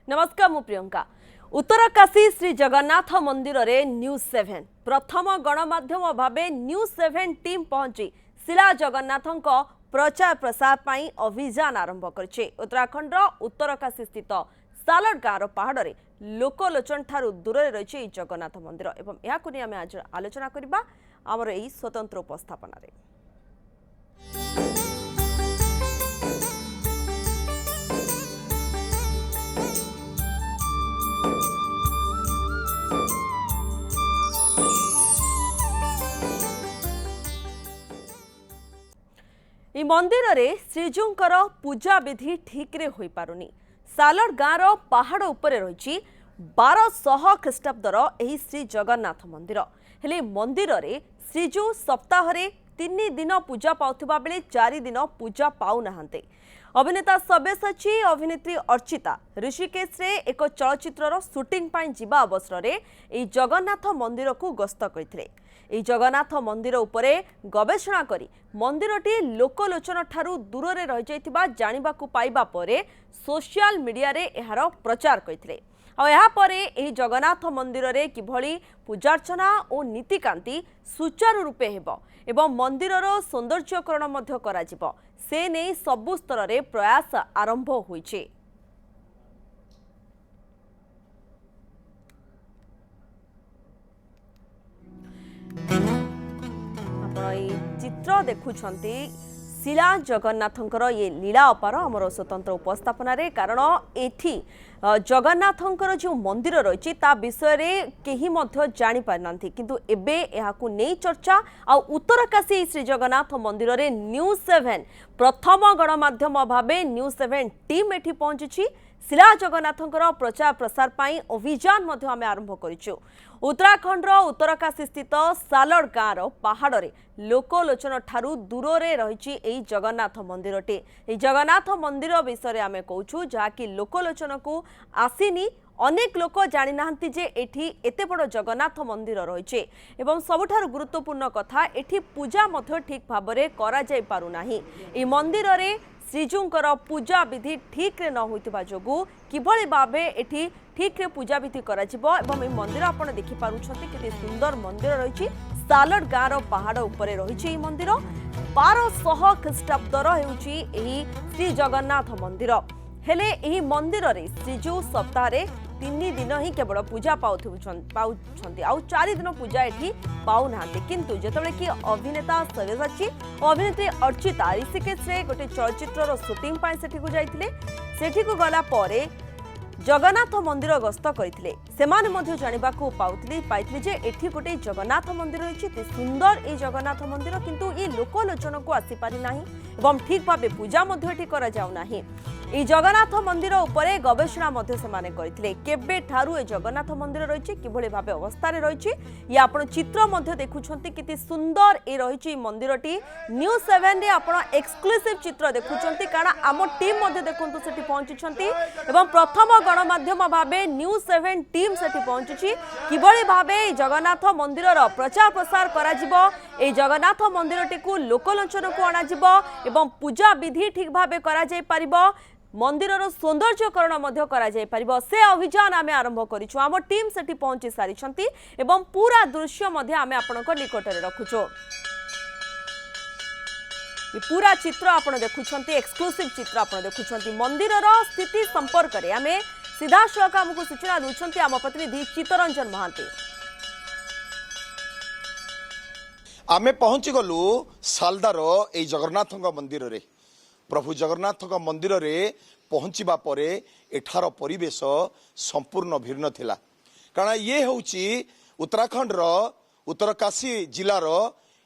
नमस्कार मु प्रियंका। उत्तरकाशी श्री जगन्नाथ मंदिर रे न्यूज 7 प्रथम गणमाध्यम भाव न्यूज 7 टीम पहुंची शिला जगन्नाथों प्रचार प्रसार पाई अभियान आरंभ करछे। उत्तराखंड उत्तरकाशी स्थित सालड़ गाँव पहाड़ रे लोकलोचन ठारू दूर रही जगन्नाथ मंदिर एवं यह आम आज आलोचना करबा आमर एही स्वतंत्र उपस्थापन रे। इ मंदिर रे श्रीजूंकर पूजा विधि ठीक रे होई पारुनी। सालड़ गाँव पहाड़ उपरे रही 1200 ख्रीष्टाब्दर एही श्री जगन्नाथ मंदिर हेले मंदिर रे श्रीजू सप्ताह रे 3 दिन पूजा पाउथिबा बेले 4 दिन पूजा पाउ नाहंते। अभिनेता सब्यसाची अभिनेत्री अर्चिता ऋषिकेश रे एक चलचित्रर शूटिंग पाई जिबा अवसर रे एही जगन्नाथ मंदिर को गस्त करथिले। एही जगन्नाथ मंदिर उपरे गवेषणा करी मंदिरटी लोकलोचन ठारू दूर रे रहि जायतिबा जानिबाकू पाइबा परे सोशल मीडिया रे एहार प्रचार करथिले। एही जगन्नाथ मंदिर रे किभली पूजार्चना और नीतिकांति सुचारू रूपे हेबो एवं मंदिरर सौंदर्यकरण मध्य कराजिबो से नै सबु स्तर रे प्रयास आरंभ होइछे। चित्र देखुछंती शिला जगन्नाथंकर ये लीला अपार आमर स्वतंत्र उपस्थापन रे कारण एठी जगन्नाथंकर जो मंदिर रही ता विषय रे केही मध्य जानि पारनांती किंतु एबे एहाकू नै चर्चा आ उत्तरकाशी श्री जगन्नाथ मंदिर रे न्यूज 7 प्रथम गणमाध्यम भाबे न्यूज 7 टीम एठी पहुंची शिला जगन्नाथंकर प्रचार प्रसार पाई अभियान मध्य आमे आरंभ करिछु। उत्तराखंड उत्तरकाशी स्थित सालड़ गाँव पहाड़ रे लोकलोचन ठारू दूर रे रही एही जगन्नाथ मंदिरटी। एही जगन्नाथ मंदिर विषय आमे कहूछु जहाँकि लोकलोचन को आसीनी अनेक लोक जानि नाहंती जे एठी एते बड़ जगन्नाथ मंदिर रही एवं सबुठारु गुरुत्वपूर्ण कथा एठी पूजा मध्य ठीक भाव में करा जाय पारु नाही। एही मंदिर रे श्रीजूंकर पूजा विधि ठीक रे न होइतिबा जोगु किभली भाबे एठी ठीक रे पूजा विधि करा जिवो एवं ए मंदिर आपण देखि पारुछथि केते सुंदर मंदिर रहिछि। सालड़ गाँव पहाड़ उपरे रहिछि मंदिर 1200 ख्रीष्टाब्दर हेउछि एही श्री जगन्नाथ मंदिर हेले एही मंदिर रे श्रीजू सप्ताह रे 3 दिन ही केवल पूजा पाउछंती आउ 4 दिन पूजा एठी पाउ नाहंते किंतु जेतबेले कि अभिनेता सब्यसाची अभिनेत्री अर्चिता ऋषिकेश रे गोटे चलचित्रर शूटिंग पाई सेठी को जाइथिले सेठी को गला परे जगन्नाथ मंदिर गस्त करथिले सेमाने मध्य जानिबाकू पाइथिले जे एठी गोटे जगन्नाथ मंदिर रहिछि सुंदर ए जगन्नाथ मंदिर किंतु ए लोकलोचन को आसी पारि नाही एवं ठीक भाबे पूजा मध्य एठी करा जाउ नाही। ए जगन्नाथ मंदिर उपरे गवेषणा मध्य सेमाने करथिले केबे ठारू ए जगन्नाथ मंदिर रहिछि किभली भाबे अवस्था रे रहिछि ये आपण चित्र मध्य देखुछंती किति सुंदर ए रहिछि मंदिरटी। न्यूज 7 रे आपण एक्सक्लूसिव चित्र देखुछंती कारण आम टीम मध्य देखंतु सेठी पहुंचुछंती एवं प्रथम गणमाध्यम भाबे न्यूज 7 टीम सेठी पहुंचुछि किभली भाबे जगन्नाथ मंदिरर प्रचार प्रसार करा जिवो ए जगन्नाथ मंदिरटी को लोकलोचन को आना जिवो एवं पूजा विधि ठीक भाबे करा जाय परिबो मंदिरर सौंदर्यकरण मध्य करा जाय परिबो से अभियान आमे आरंभ करिछु। आम टीम सेठी पहुंची सारिछंती एवं पूरा दृश्य मध्य आमे आपनक निकट रे रखुछु। ये पूरा चित्र आपण देखुछंती एक्सक्लूसिव चित्र आपण देखुछंती मंदिरर स्थिति संपर्क रे आमे सीधा सळक हमकु सूचना दुछंती आम प्रतिनिधि चित्तरंजन महांती। आमे पहुंची गलु सालदार ए जगन्नाथ मंदिर रे प्रभु जगन्नाथ मंदिर रे पहुंचीबा परे एठार परिवेश संपूर्ण भिन्न थिला कारण ये होउची उत्तराखंड रो उत्तरकाशी जिलार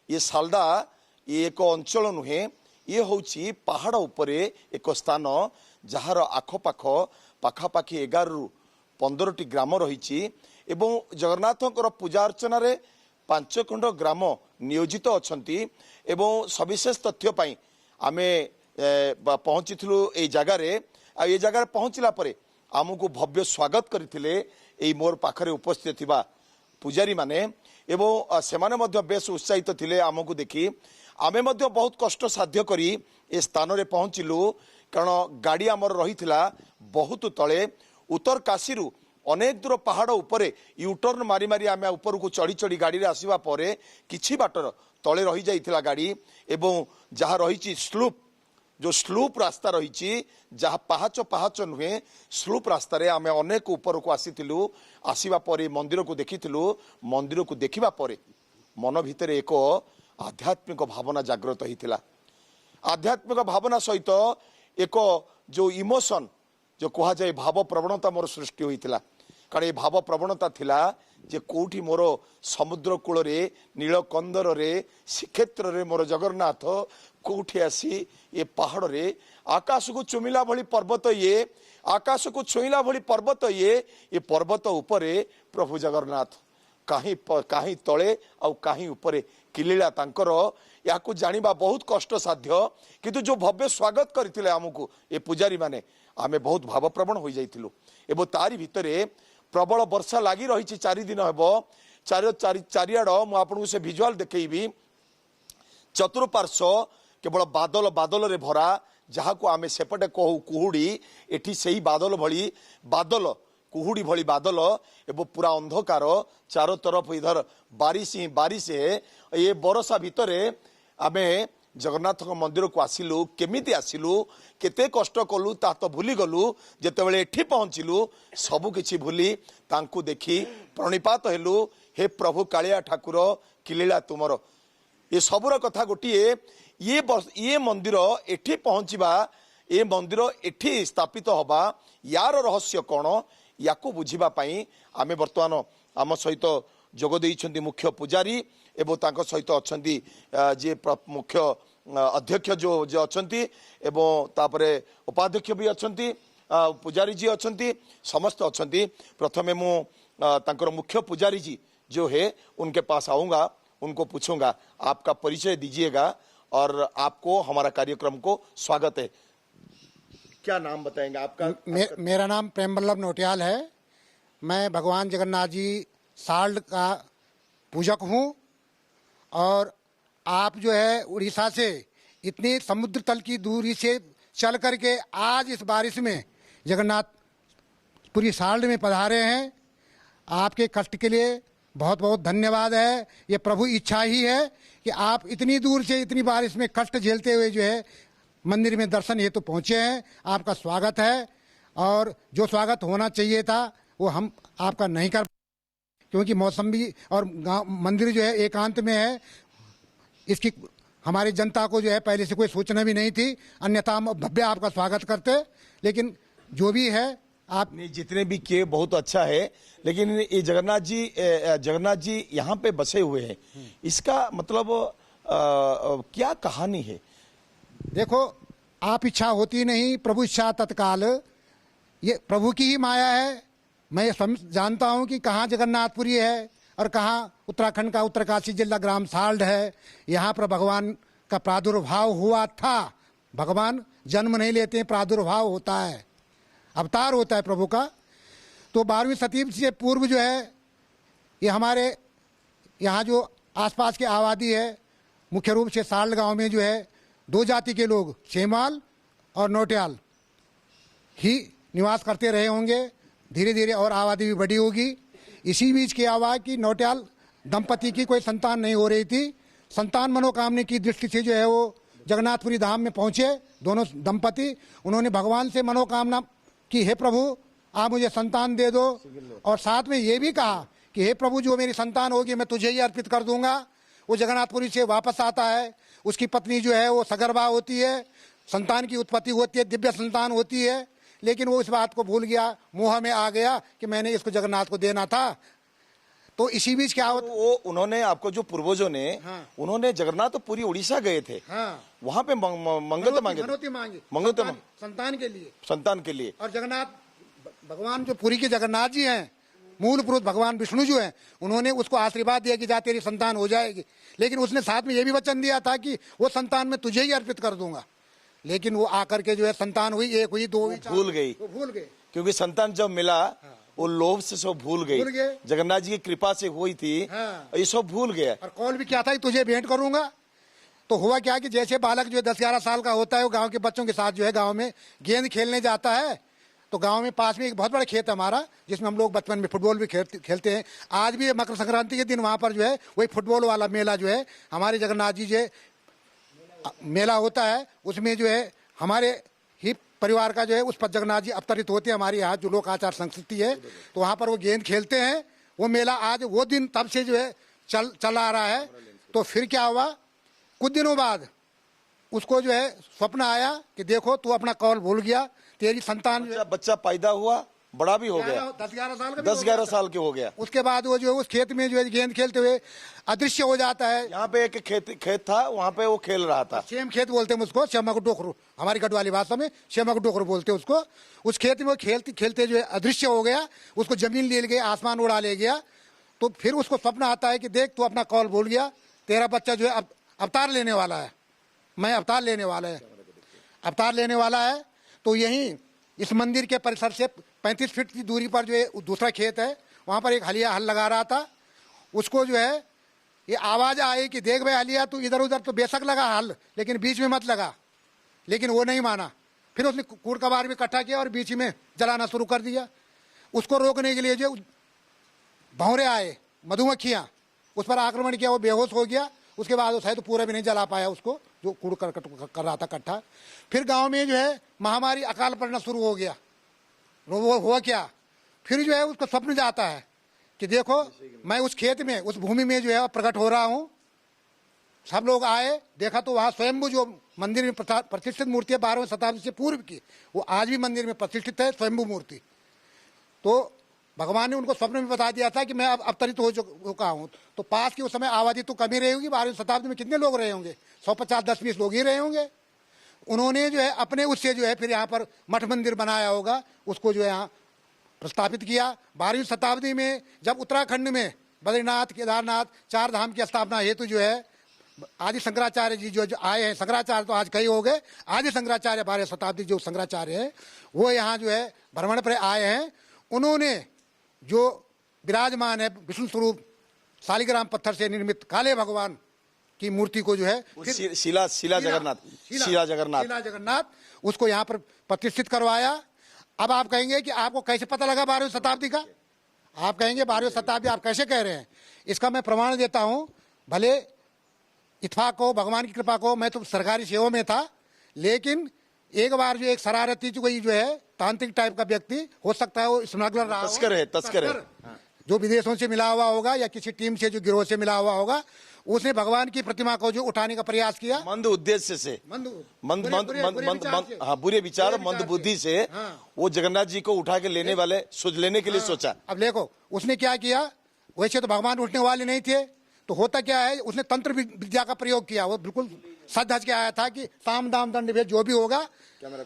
ये सालदा ये एक अंचल नुहे ये होउची पहाड़ उपरे एक स्थान जहार आखपाख पाखापाखि 11 रु 15टी ग्राम रही एवं जगन्नाथंकर पूजा अर्चना रे 5 खंड ग्राम नियोजित अछंती एवं सविशेष तथ्य पाई आमे पहुंची ए जगार ये जगार पहुंचला परे आमको भव्य स्वागत करथिले ए मोर पाखरे उपस्थित थिबा पुजारी माने एवं सेमाने मध्य बेस उत्साहित थिले आमको देखि आमे मध्य बहुत कष्ट साध्य करी ए स्थान रे पहुंचिलु कारण गाड़ी आमर रही बहुत तले उत्तर काशी अनेक दूर पहाड़ उपरे यूटर्न मारी मारी आम ऊपर को चढ़ी चढ़ी गाड़ी रे आसीबा परे किछि बाटर तले रही जाइथिला गाड़ी एवं जहाँ रही स्लूप जो स्लूप रास्ता रही जहाँ पाहाच पाहाच नुहे स्लूप रास्ता रे आम अनेक ऊपर को आसीथिलु आसीबा परे मंदिर को देखिथिलु मंदिर को देखिबा परे मन भितर एक आध्यात्मिक भावना जागृत होइथिला आध्यात्मिक भावना सहित एक जो इमोशन जो कहा जाए भाव प्रवणता मोर सृष्टि होइथिला कारण ये भाव प्रवणता थिला जे कोठी मोर समुद्र कूल रे नीलकंदर रे श्रीक्षेत्र रे मोर जगन्नाथ कोठी आसी ये पहाड़ रे आकाश को चुमिला भली पर्वत ये आकाश को छुईला भली पर्वत ये पर्वत उपरे प्रभु जगन्नाथ कहीं तले आउ कहीं उपरे किलीला तांकर याकू जानिबा बहुत कष्ट साध्य किंतु जो भव्य स्वागत करथिले हमकु ए पुजारी माने आमे बहुत भावप्रवण हो जाइथिलु एवं तारी भितरे प्रबल वर्षा लगी रही 4 दिन हेबो चारिआड मु आपन से विजुअल देखैबी चतुर्पार्श्व केवल बादल बादल रे भरा जहाँ को आमे सेपटे कहू कुहुड़ी एठी सही बादल भली बादल कुहुड़ी भली बादल एवं पूरा अंधकार चारों तरफ इधर बारिश ही बारिश है ये बरसा भितरे आमे जगन्नाथ मंदिर को आसिलु केमिति आसिलु केते कष्ट कलु ता तो भूली गलु जेतेबेले एठी पहुंचिलु सबु किछि भूली तांकु देखी प्रणिपात हेलु हे प्रभु कालिया ठाकुर किलीला तुमर ये सबुर कथा गोटिए ये मंदिर एठी पहुंचीबा ये मंदिर एठी स्थापित हबा यार रहस्य कौन याकू बुझीबा पई आमे वर्तमान आम सहित जोग देइछन्ती मुख्य पुजारी एवं तांको सहित अछन्ती जे मुख्य अध्यक्ष जो अछन्ती एवं तापरे उपाध्यक्ष भी अछन्ती पुजारी जी अछन्ती समस्त अछन्ती प्रथमे मु तांकर मुख्य पुजारी जी जो है उनके पास आऊंगा उनको पूछूंगा आपका परिचय दीजिएगा और आपको हमारा कार्यक्रम को स्वागत है। क्या नाम बताएंगे आपका? मेरा नाम प्रेम वल्लभ नोटियाल है। मैं भगवान जगन्नाथ जी साल्ट का पूजक हूँ और आप जो है उड़ीसा से इतनी समुद्र तल की दूरी से चल करके आज इस बारिश में जगन्नाथपुरी साल्ट में पधारे हैं। आपके कष्ट के लिए बहुत बहुत धन्यवाद है। ये प्रभु इच्छा ही है कि आप इतनी दूर से इतनी बारिश में कष्ट झेलते हुए जो है मंदिर में दर्शन हेतु पहुँचे हैं। आपका स्वागत है और जो स्वागत होना चाहिए था वो हम आपका नहीं कर, क्योंकि मौसम भी और मंदिर जो है एकांत में है। इसकी हमारी जनता को जो है पहले से कोई सूचना भी नहीं थी, अन्यथा हम भव्य आपका स्वागत करते। लेकिन जो भी है आप नहीं जितने भी किए बहुत अच्छा है, लेकिन ये जगन्नाथ जी यहाँ पे बसे हुए हैं, इसका मतलब क्या कहानी है? देखो, आप इच्छा होती नहीं, प्रभु इच्छा तत्काल। ये प्रभु की ही माया है। मैं जानता हूँ कि कहाँ जगन्नाथपुरी है और कहाँ उत्तराखंड का उत्तरकाशी जिला ग्राम साल्ट है। यहाँ पर भगवान का प्रादुर्भाव हुआ था। भगवान जन्म नहीं लेते हैं, प्रादुर्भाव होता है, अवतार होता है प्रभु का। तो 12वीं शताब्दी से पूर्व जो है ये हमारे यहाँ जो आसपास की आबादी है, मुख्य रूप से साल्ट गांव में जो है 2 जाति के लोग, सेमाल और नोटियाल ही निवास करते रहे होंगे। धीरे धीरे और आबादी भी बढ़ी होगी। इसी बीच की आवाज़ की नोटियाल दंपति की कोई संतान नहीं हो रही थी। संतान मनोकामना की दृष्टि से जो है वो जगन्नाथपुरी धाम में पहुँचे दोनों दंपति। उन्होंने भगवान से मनोकामना कि हे प्रभु आप मुझे संतान दे दो, और साथ में ये भी कहा कि हे प्रभु जो मेरी संतान होगी मैं तुझे ही अर्पित कर दूंगा। वो जगन्नाथपुरी से वापस आता है। उसकी पत्नी जो है वो सगर्भा होती है, संतान की उत्पत्ति होती है, दिव्य संतान होती है। लेकिन वो इस बात को भूल गया, मोह में आ गया कि मैंने इसको जगन्नाथ को देना था। तो इसी बीच क्या होता, वो उन्होंने आपको जो पूर्वजों ने उन्होंने जगन्नाथपुरी उड़ीसा गए थे, वहाँ पे मंगलता मांगी संतान के लिए। और जगन्नाथ भगवान जो पुरी के जगन्नाथ जी हैं, मूल पुरुष भगवान विष्णु जो हैं, उन्होंने उसको आशीर्वाद दिया कि जा तेरी संतान हो जाएगी। लेकिन उसने साथ में ये भी वचन दिया था कि वो संतान मैं तुझे ही अर्पित कर दूंगा। लेकिन वो आकर के जो है संतान हुई, 1 हुई, 2 हुई, भूल गई, क्योंकि संतान जब मिला वो लोभ से सब भूल गई। जगन्नाथ जी की कृपा से हुई थी, ये सब भूल गया। और कौल भी क्या था कि तुझे भेंट करूंगा। तो हुआ क्या कि जैसे बालक जो है 10-11 साल का होता है, वो गांव के बच्चों के साथ जो है गांव में गेंद खेलने जाता है। तो गांव में पास में एक बहुत बड़ा खेत है हमारा, जिसमें हम लोग बचपन में फुटबॉल भी खेलते हैं। आज भी मकर संक्रांति के दिन वहाँ पर जो है वही फुटबॉल वाला मेला जो है हमारे जगन्नाथ जी जो मेला होता है, उसमें जो है हमारे ही परिवार का जो है उस पर जगन्नाथ जी अवतरित होते हैं। हमारे यहाँ जो लोक आचार संस्कृति है, तो वहाँ पर वो गेंद खेलते हैं। वो मेला आज वो दिन तब से जो है चल आ रहा है। तो फिर क्या हुआ, कुछ दिनों बाद उसको जो है स्वप्न आया कि देखो तू अपना कौल भूल गया, तेरी संतान जो है बच्चा पैदा हुआ, बड़ा भी हो गया, 10-11 साल का 10-11 साल के हो गया। उसके बाद वो जो है उस खेत में जो है गेंद खेलते हुए अदृश्य हो जाता है। यहाँ पे एक खेत था, वहाँ पे वो खेल रहा था। सेम खेत बोलते हैं उसको, श्यामा को डोखरू, हमारी गढ़वाली भाषा में श्यामा को डोखरू बोलते हैं उसको। उस खेत में वो खेलते खेलते जो है अदृश्य हो गया, उसको जमीन ले गया, आसमान उड़ा ले गया। तो फिर उसको सपना आता है कि देख तू अपना कौल भूल गया, तेरा बच्चा जो है अवतार लेने वाला है, मैं अवतार लेने वाला है, अवतार लेने वाला है। तो यहीं इस मंदिर के परिसर से 35 फीट की दूरी पर जो है दूसरा खेत है, वहाँ पर एक हलिया हल लगा रहा था। उसको जो है ये आवाज़ आई कि देख भाई हलिया तू इधर उधर तो बेशक लगा हल, लेकिन बीच में मत लगा। लेकिन वो नहीं माना। फिर उसने कूड़ कबार भी इकट्ठा किया और बीच में जलाना शुरू कर दिया। उसको रोकने के लिए जो भौरे आए, मधुमक्खियाँ, उस पर आक्रमण किया, वो बेहोश हो गया। उसके बाद वो शायद तो पूरा भी नहीं जला पाया उसको, जो कूड़ कर रहा था इकट्ठा। फिर गांव में जो है महामारी अकाल पड़ना शुरू हो गया। वो हुआ क्या, फिर जो है उसको स्वप्न जाता है कि देखो मैं उस खेत में, उस भूमि में जो है प्रकट हो रहा हूँ। सब लोग आए, देखा तो वहाँ स्वयंभू जो मंदिर में प्रतिष्ठित मूर्ति है 12वीं शताब्दी से पूर्व की, वो आज भी मंदिर में प्रतिष्ठित है, स्वयंभू मूर्ति। तो भगवान ने उनको स्वप्न में बता दिया था कि मैं अब अवतरित हो चुका हूँ। तो पास की उस समय आबादी तो कमी रही होगी, 12वीं शताब्दी में कितने लोग रहे होंगे, 150 10-20 लोग ही रहे होंगे। उन्होंने जो है अपने उससे जो है फिर यहाँ पर मठ मंदिर बनाया होगा, उसको जो है यहाँ प्रस्तापित किया। 12वीं शताब्दी में जब उत्तराखंड में बद्रीनाथ केदारनाथ 4 धाम की स्थापना हेतु जो है आदि शंकराचार्य जी जो आए हैं, शंकराचार्य तो आज कई हो गए, आदि शंकराचार्य 12वीं शताब्दी जो शंकराचार्य है वो यहाँ जो है भ्रमण पर आए हैं। उन्होंने जो विराजमान है विष्णु स्वरूप शालिग्राम पत्थर से निर्मित काले भगवान की मूर्ति को जो है शिला जगन्नाथ उसको यहाँ पर प्रतिष्ठित करवाया। अब आप कहेंगे कि आपको कैसे पता लगा 12वीं शताब्दी का, आप कहेंगे 12वीं शताब्दी आप कैसे कह रहे हैं। इसका मैं प्रमाण देता हूँ। भले इत्फाक हो, भगवान की कृपा को, मैं तो सरकारी सेवा में था, लेकिन एक बार जो एक शरारती कोई जो है तांत्रिक टाइप का व्यक्ति, हो सकता है वो स्मगलर रहा हो, तस्कर है जो विदेशों से मिला हुआ होगा या किसी टीम से जो गिरोह से मिला हुआ होगा, उसने भगवान की प्रतिमा को जो उठाने का प्रयास किया मंद उद्देश्य से, बुरे विचार मंद बुद्धि से वो जगन्नाथ जी को उठा के लेने वाले लेने के लिए सोचा। अब देखो उसने क्या किया, वैसे तो भगवान उठने वाले नहीं थे, तो होता क्या है उसने तंत्र विद्या का प्रयोग किया। वो बिल्कुल सच धज के आया था कि साम दाम दंड भेद जो भी होगा।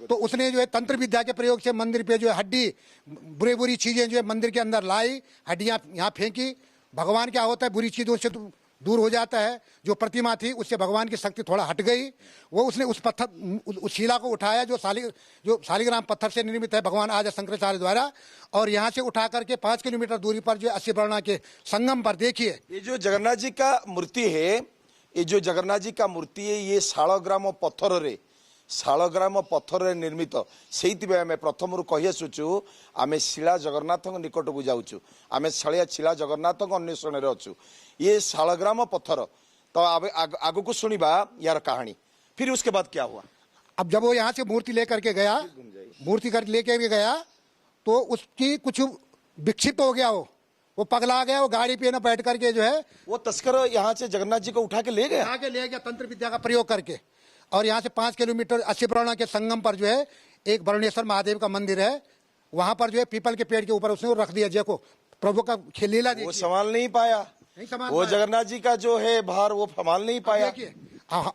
तो उसने जो है तंत्र विद्या के प्रयोग से मंदिर पे जो है हड्डी बुरी बुरी चीजें जो है मंदिर के अंदर लाई, हड्डियां यहाँ फेंकी। भगवान क्या होता है बुरी चीजों से तो दूर हो जाता है। जो प्रतिमा थी उससे भगवान की शक्ति थोड़ा हट गई। वो उसने उस पत्थर उस शिला को उठाया जो शालिग्राम पत्थर से निर्मित है भगवान आदि शंकराचार्य द्वारा, और यहाँ से उठा करके 5 किलोमीटर दूरी पर जो 80 वर्णा के संगम पर देखिए ये जो जगन्नाथ जी का मूर्ति है, ये जो जगन्नाथ जी का मूर्ति है ये शालग्राम पत्थर निर्मित। से आम प्रथम कही आसुचु आम शिला जगन्नाथ निकट को जाऊँ, आम शिला जगन्नाथ अन्वेषण अच्छु। ये शालग्राम पत्थर, तो आग को सुनिबा यार कहानी। फिर उसके बाद क्या हुआ। अब जब वो यहाँ से मूर्ति लेकर के गया, मूर्ति कर लेके गया तो उसकी कुछ विक्षिप्त हो गया, वो पगला गया। वो गाड़ी पे न बैठ करके जो है वो तस्कर यहाँ से जगन्नाथ जी को उठा के ले गया, तंत्र विद्या का प्रयोग करके। और यहाँ से 5 किलोमीटर 80 वर्णा के संगम पर जो है एक वरुणेश्वर महादेव का मंदिर है, वहां पर जो है पीपल के पेड़ के ऊपर उसने रख दिया। देखो प्रभु का लीला देखिए। वो संभाल नहीं पाया, वो जगन्नाथ जी का जो है भार वो संभाल नहीं पाया।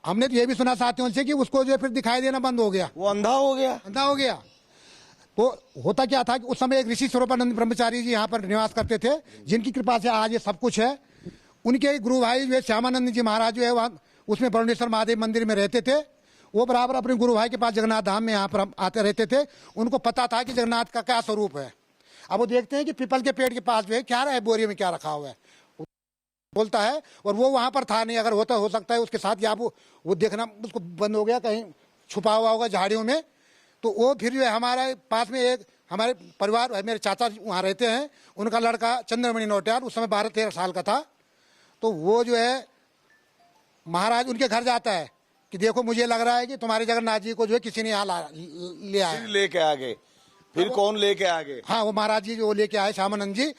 हमने तो ये भी सुना साथियों से कि उसको जो है फिर दिखाई देना बंद हो गया, वो अंधा हो गया। तो होता क्या था कि उस समय एक ऋषि स्वरूपानंद ब्रह्मचारी जी यहाँ पर निवास करते थे, जिनकी कृपा से आज ये सब कुछ है। उनके गुरु भाई जो है श्यामानंद जी महाराज जो है वहाँ उसमें वरुणेश्वर महादेव मंदिर में रहते थे। वो बराबर अपने गुरु भाई के पास जगन्नाथ धाम में यहाँ पर आते रहते थे। उनको पता था कि जगन्नाथ का क्या स्वरूप है। अब वो देखते हैं कि पीपल के पेड़ के पास जो है क्या है, बोरी में क्या रखा हुआ है, बोलता है। और वो वहां पर था नहीं, अगर होता हो सकता है उसके साथ या वो देखना उसको बंद हो गया, कहीं छुपा हुआ होगा झाड़ियों में। तो वो फिर जो है हमारे पास में एक हमारे परिवार, मेरे चाचा वहाँ रहते हैं, उनका लड़का चंद्रमणि नौटियाल उस समय 12-13 साल का था। तो वो जो है महाराज उनके घर जाता है कि देखो मुझे लग रहा है कि तुम्हारे जगन्नाथ जी को जो है किसी ने यहाँ ले आया। फिर लेके आ गए, फिर कौन लेके आ गए? हाँ, वो महाराज जी जो लेके आए श्यामानंद जी।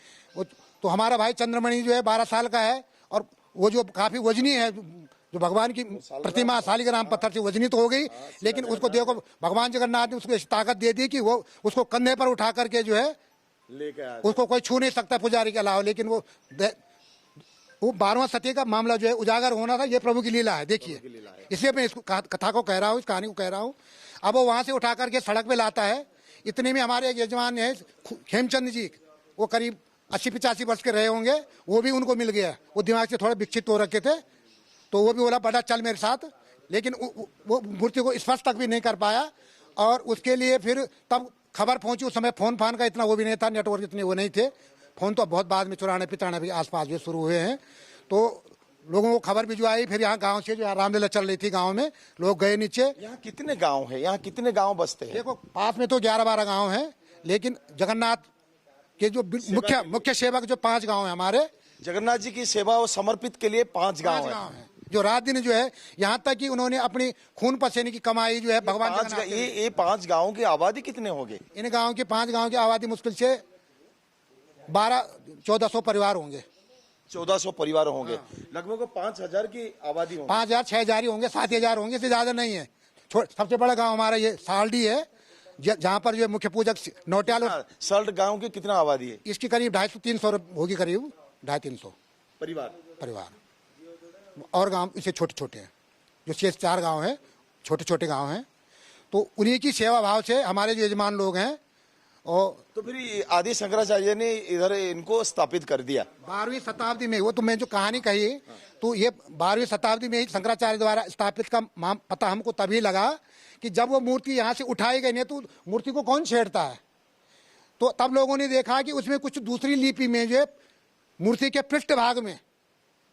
तो हमारा भाई चंद्रमणि जो है 12 साल का है, और वो जो काफी वजनी है, जो भगवान की प्रतिमा शालिग्राम पत्थर से वजनी तो हो गई, लेकिन उसको देखो भगवान जगन्नाथ ने उसको ताकत दे दी कि वो उसको कंधे पर उठा करके जो है लेके आ गए। उसको कोई छू नहीं सकता पुजारी के अलावा। लेकिन वो 12वां सती का मामला जो है उजागर होना था, ये प्रभु की लीला है। देखिए, इसलिए मैं इस कथा को कह रहा हूँ, इस कहानी को कह रहा हूँ। अब वो वहां से उठा करके सड़क पे लाता है। इतने में हमारे एक यजमान है खेमचंद जी, वो करीब 80-85 वर्ष के रहे होंगे, वो भी उनको मिल गया। वो दिमाग से थोड़ा विकसित हो रखे थे, तो वो भी बोला बेटा चल मेरे साथ। लेकिन वो मूर्ति को स्पर्श तक भी नहीं कर पाया। और उसके लिए फिर तब खबर पहुंची, उस समय फोन फान का इतना वो भी नहीं था, नेटवर्क इतने वो नहीं थे। फोन तो बहुत बाद में चुराने पिटाने भी आसपास जो शुरू हुए हैं। तो लोगों को खबर भिजवाई। फिर यहाँ गांव से जो रामलीला चल रही थी, गांव में लोग गए नीचे। यहाँ कितने गांव है? यहाँ कितने गांव बसते हैं? देखो पास में तो 11-12 गांव हैं, लेकिन जगन्नाथ के जो मुख्य सेवक जो 5 गांव है हमारे, जगन्नाथ जी की सेवा और समर्पित के लिए 5 गांव है, जो रात दिन जो है, यहाँ तक कि उन्होंने अपनी खून पसीने की कमाई जो है भगवान जगन्नाथ। ये 5 गांवों की आबादी कितने होंगे? इन गांव के 5 गांव की आबादी मुश्किल से 1200-1400 परिवार होंगे। 1400 परिवार होंगे। लगभग 5000 की आबादी होगी। 5000-6000 ही होंगे, 7000 होंगे, इससे ज्यादा नहीं है। सबसे बड़ा गांव हमारा ये सालडी है, जहाँ पर जो मुख्य पूजक नौटियाल। सल्ट गांव की कितना आबादी है? इसकी करीब 250-300 होगी, करीब 250-300 परिवार। और गांव इसे छोटे छोटे हैं, जो शेष 4 गांव हैं छोटे छोटे गांव हैं। तो उन्हीं की सेवा भाव से हमारे जो यजमान लोग हैं। और तो फिर आदि शंकराचार्य ने इधर इनको स्थापित कर दिया 12वीं शताब्दी में। वो तो मैं जो कहानी कही, तो ये 12वीं शताब्दी में ही शंकराचार्य द्वारा स्थापित का पता हमको तभी लगा कि जब वो मूर्ति यहाँ से उठाई गई नहीं, तो मूर्ति को कौन छेड़ता है। तो तब लोगों ने देखा कि उसमें कुछ दूसरी लिपि में जो मूर्ति के पृष्ठ भाग में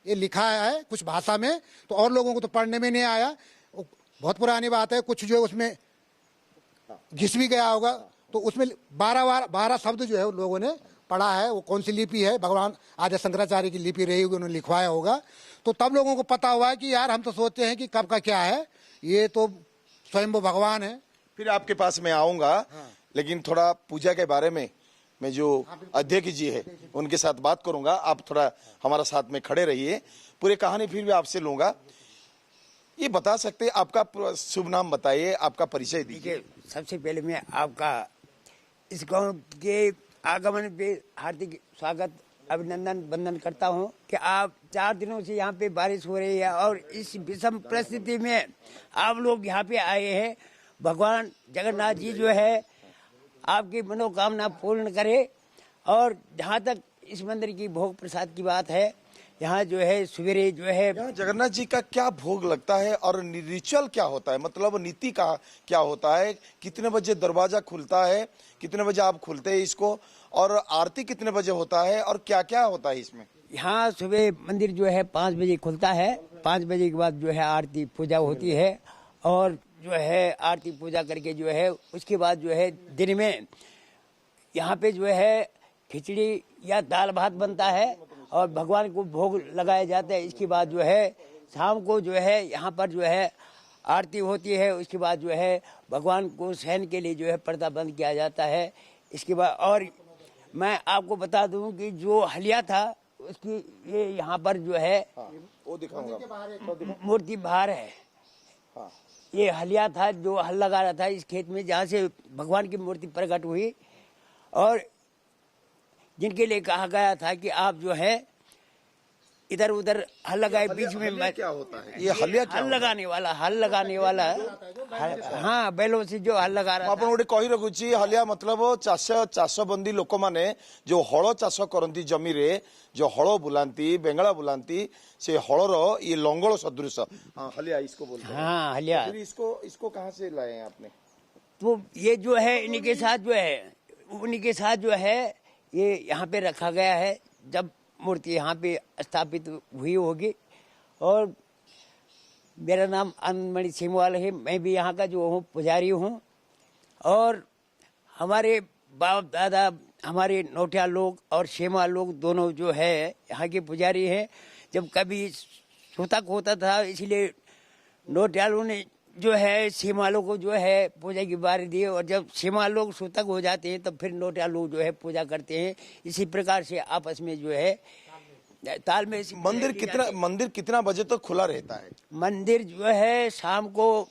ये लिखा है कुछ भाषा में, तो और लोगों को तो पढ़ने में नहीं आया। बहुत पुरानी बात है, कुछ जो है उसमें घिस भी गया होगा। तो उसमें 12 शब्द जो है लोगों ने पढ़ा है। वो कौन सी लिपि है, भगवान आदि शंकराचार्य की लिपि रही होगी, उन्होंने लिखवाया होगा। तो तब लोगों को पता हुआ कि यार हम तो सोचते हैं कि कब का क्या है, ये तो स्वयं वो भगवान है। फिर आपके पास मैं आऊंगा, लेकिन थोड़ा पूजा के बारे में मैं जो अध्यक्ष जी है उनके साथ बात करूंगा। आप थोड़ा हमारा साथ में खड़े रहिए, पूरी कहानी फिर भी आपसे लूंगा। ये बता सकते हैं, आपका शुभ नाम बताइए, आपका परिचय दीजिए। सबसे पहले मैं आपका इस गांव के आगमन पे हार्दिक स्वागत, अभिनंदन, वंदन करता हूं कि आप 4 दिनों से यहाँ पे बारिश हो रही है और इस विषम परिस्थिति में आप लोग यहाँ पे आए हैं। भगवान जगन्नाथ जी जो है आपकी मनोकामना पूर्ण करे। और जहाँ तक इस मंदिर की भोग प्रसाद की बात है, यहाँ जो है सवेरे जो है यहाँ जगन्नाथ जी का क्या भोग लगता है और रिचुअल क्या होता है, मतलब नीति का क्या होता है? कितने बजे दरवाजा खुलता है, कितने बजे आप खुलते हैं इसको, और आरती कितने बजे होता है, और क्या क्या होता है इसमें? यहाँ सुबह मंदिर जो है 5 बजे खुलता है। 5 बजे के बाद जो है आरती पूजा होती है। और जो है आरती पूजा करके जो है उसके बाद जो है दिन में यहाँ पे जो है खिचड़ी या दाल भात बनता है और भगवान को भोग लगाया जाता है। इसके बाद जो है शाम को जो है यहाँ पर जो है आरती होती है। उसके बाद जो है भगवान को सहन के लिए जो है पर्दा बंद किया जाता है। इसके बाद और मैं आपको बता दूं कि जो हलिया था उसकी ये यहाँ पर जो है वो दिखाऊंगा, मूर्ति बाहर है। ये हलिया था जो हल लगा रहा था इस खेत में, जहाँ से भगवान की मूर्ति प्रकट हुई। और जिनके लिए कहा गया था कि आप जो है इधर उधर हल लगाए बीच में। क्या होता है ये हलिया? हल लगाने वाला हाँ, बैलों से जो हल लगा रहा ଆପଣ ଗୋଟେ କହି ରଖୁଛି, ହଲିଆ मतलब ଚାଷବନ୍ଦୀ ଲୋକମାନେ जो हଳ ଚାଷ କରନ୍ତି ଜମିରେ, जो हଳ बुलाती, बेंगला बुलाती, से हଳର ये लंगड़ सदृश। हाँ, हलिया इसको बोलते हैं। हाँ, हलिया। फिर इसको कहाँ से लाए हैं आपने? तो ये जो है इन्हीं के साथ जो है ये यहाँ पे रखा गया है। जब मूर्ति यहाँ पे स्थापित हुई होगी। और मेरा नाम आनंदमणि सिंहवाल है, मैं भी यहाँ का जो हूँ पुजारी हूँ। और हमारे बाप दादा हमारे नौटिया लोग और शेमा लोग दोनों जो है यहाँ के पुजारी हैं। जब कभी सूतक होता था इसलिए नौटियालों ने जो है शेमालों को जो है पूजा की बारी दी, और जब शेमा लोग सूतक हो जाते हैं तब फिर नौटिया लोग जो है पूजा करते हैं। इसी प्रकार से आपस में जो है तालमेल से मंदिर कितना बजे तक खुला रहता है? मंदिर जो है शाम को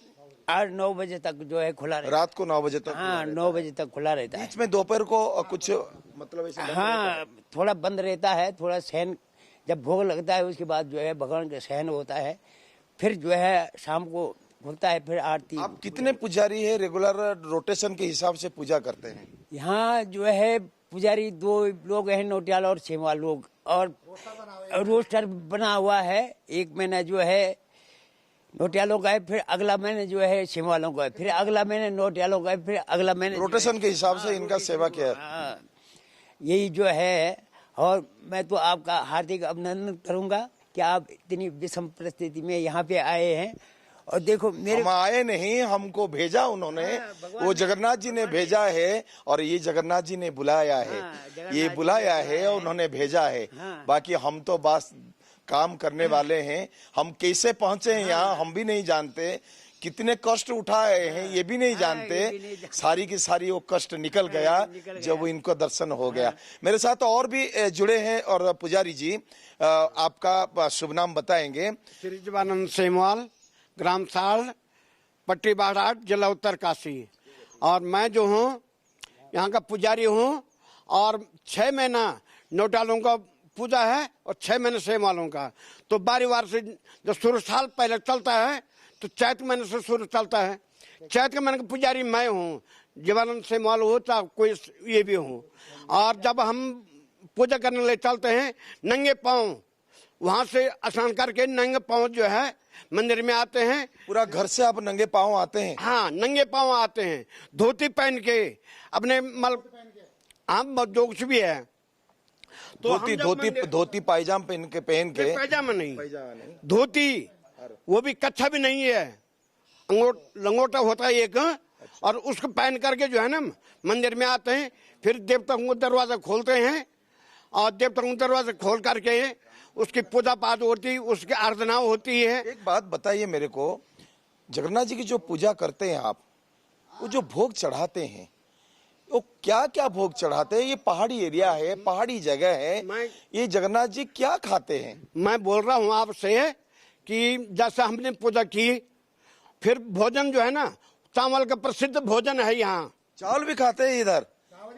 8-9 बजे तक जो है खुला रहता है। रात को 9 बजे तक? हाँ, 9 बजे तक खुला रहता है। बीच में दोपहर को कुछ मतलब ऐसे बंद हाँ, थोड़ा बंद रहता है, थोड़ा सहन जब भोग लगता है उसके बाद जो है भगवान का सहन होता है, फिर जो है शाम को खुलता है, फिर आरती। आप कितने पुजारी है रेगुलर रोटेशन के हिसाब से पूजा करते हैं? यहाँ जो है पुजारी 2 लोग हैं, नौटियाल और शेमा लोग, और रोस्टर बना हुआ है। एक महीना जो है नौटियालों का है, फिर अगला महीने जो है शेमालों का है, फिर अगला महीने नौटियालों का है, फिर अगला महीने रोटेशन के हिसाब से इनका सेवा किया है। हाँ, यही जो है। और मैं तो आपका हार्दिक अभिनंदन करूंगा कि आप इतनी विषम परिस्थिति में यहाँ पे आए हैं। और देखो मेरे हम आए नहीं, हमको भेजा उन्होंने, वो जगन्नाथ जी ने भेजा है, और ये जगन्नाथ जी ने बुलाया है। ये बुलाया है और उन्होंने भेजा है। बाकी हम तो बस काम करने वाले हैं। हम कैसे पहुंचे हैं यहाँ हम भी नहीं जानते, कितने कष्ट उठाए हैं ये भी नहीं जानते। सारी की सारी वो कष्ट निकल गया जब इनको दर्शन हो गया। मेरे साथ और भी जुड़े हैं, और पुजारी जी आपका शुभ नाम बताएंगे? श्री जीवानंद सेमवाल, ग्राम साल, पट्टी बाड़ाट, जिला उत्तरकाशी। और मैं जो हूँ यहाँ का पुजारी हूँ, और 6 महीना नौटालों का पूजा है और 6 महीने सेमवालों का। तो बारी बार से जो सूर्य साल पहले चलता है तो चैत महीने से सूर्य चलता है। चैत के महीने का पुजारी मैं हूँ, जीवानंद सेमवाल हो चाहे कोई ये भी हूँ। और जब हम पूजा करने ले चलते हैं नंगे पाँव, वहाँ से स्नान करके नंगे पाँव जो है मंदिर में आते हैं। पूरा घर से आप नंगे पाँव आते हैं? हाँ, नंगे पाँव आते हैं, धोती पहन के अपने हम जो कुछ भी है तो धोती पायजाम पहन के पैजामा नहीं, धोती, वो भी कच्छा भी नहीं है, लंगोटा होता है एक, और उसको पहन करके जो है ना मंदिर में आते हैं। फिर देवताओं को दरवाजा खोलते हैं, और देवताओं को दरवाजा खोल करके उसकी पूजा पाठ होती, उसकी आराधना होती है। एक बात बताइए मेरे को, जगन्नाथ जी की जो पूजा करते हैं आप, वो जो भोग चढ़ाते हैं वो क्या क्या भोग चढ़ाते हैं? ये पहाड़ी एरिया है, पहाड़ी जगह है, ये जगन्नाथ जी क्या खाते हैं? मैं बोल रहा हूँ आपसे कि जैसा हमने पूजा की, फिर भोजन जो है ना, चावल का प्रसिद्ध भोजन है यहाँ। चावल भी खाते हैं इधर?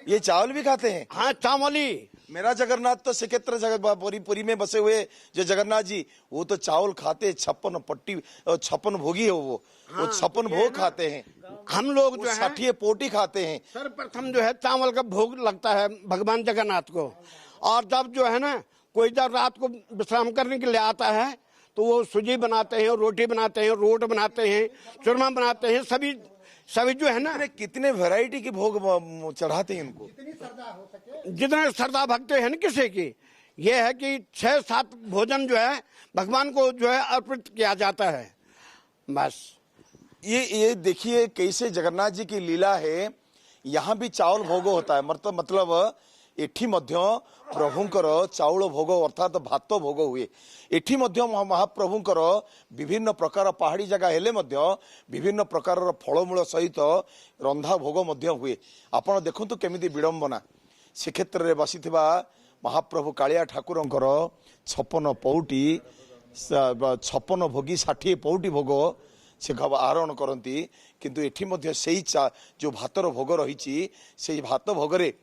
ये चावल भी खाते हैं? हाँ, चावली। मेरा जगन्नाथ तो श्रीक्षेत्र पुरी में बसे हुए जो जगन्नाथ जी, वो तो चावल खाते, 56 भोगी है वो। हाँ, 56 भोग खाते हैं। हम लोग जो है 60 पोटी खाते हैं। सर्वप्रथम जो है चावल का भोग लगता है भगवान जगन्नाथ को। और जब जो है ना कोई जब रात को विश्राम करने के लिए आता है तो वो सूजी बनाते हैं, रोटी बनाते हैं, रोट बनाते हैं, चूरमा बनाते हैं, सभी जो है ना। कितने वैरायटी के भोग चढ़ाते हैं इनको? जितने श्रद्धा भक्त है ना किसी की, ये है कि 6-7 भोजन जो है भगवान को जो है अर्पित किया जाता है। बस ये देखिए कैसे जगन्नाथ जी की लीला है। यहाँ भी चावल भोग होता है, मतलब एठी मध्य प्रभुंकर चाउल भोग अर्थात भात भोग हुए। एठी मध्य महाप्रभुंकर विभिन्न प्रकार पहाड़ी जगह हेले मध्य विभिन्न प्रकार फलमूल सहित रंधा भोग मध्य हुए। आपण देखंतु केमिति विडंबना। श्रीक्षेत्र रे बसिथिबा महाप्रभु कालिया ठाकुरंकर 56 पौटी 56 भोगी 60 पौटी भोग से आहरण करती, किंतु एठी मध्य सेही जो भातर भोग रही से भात भोगरे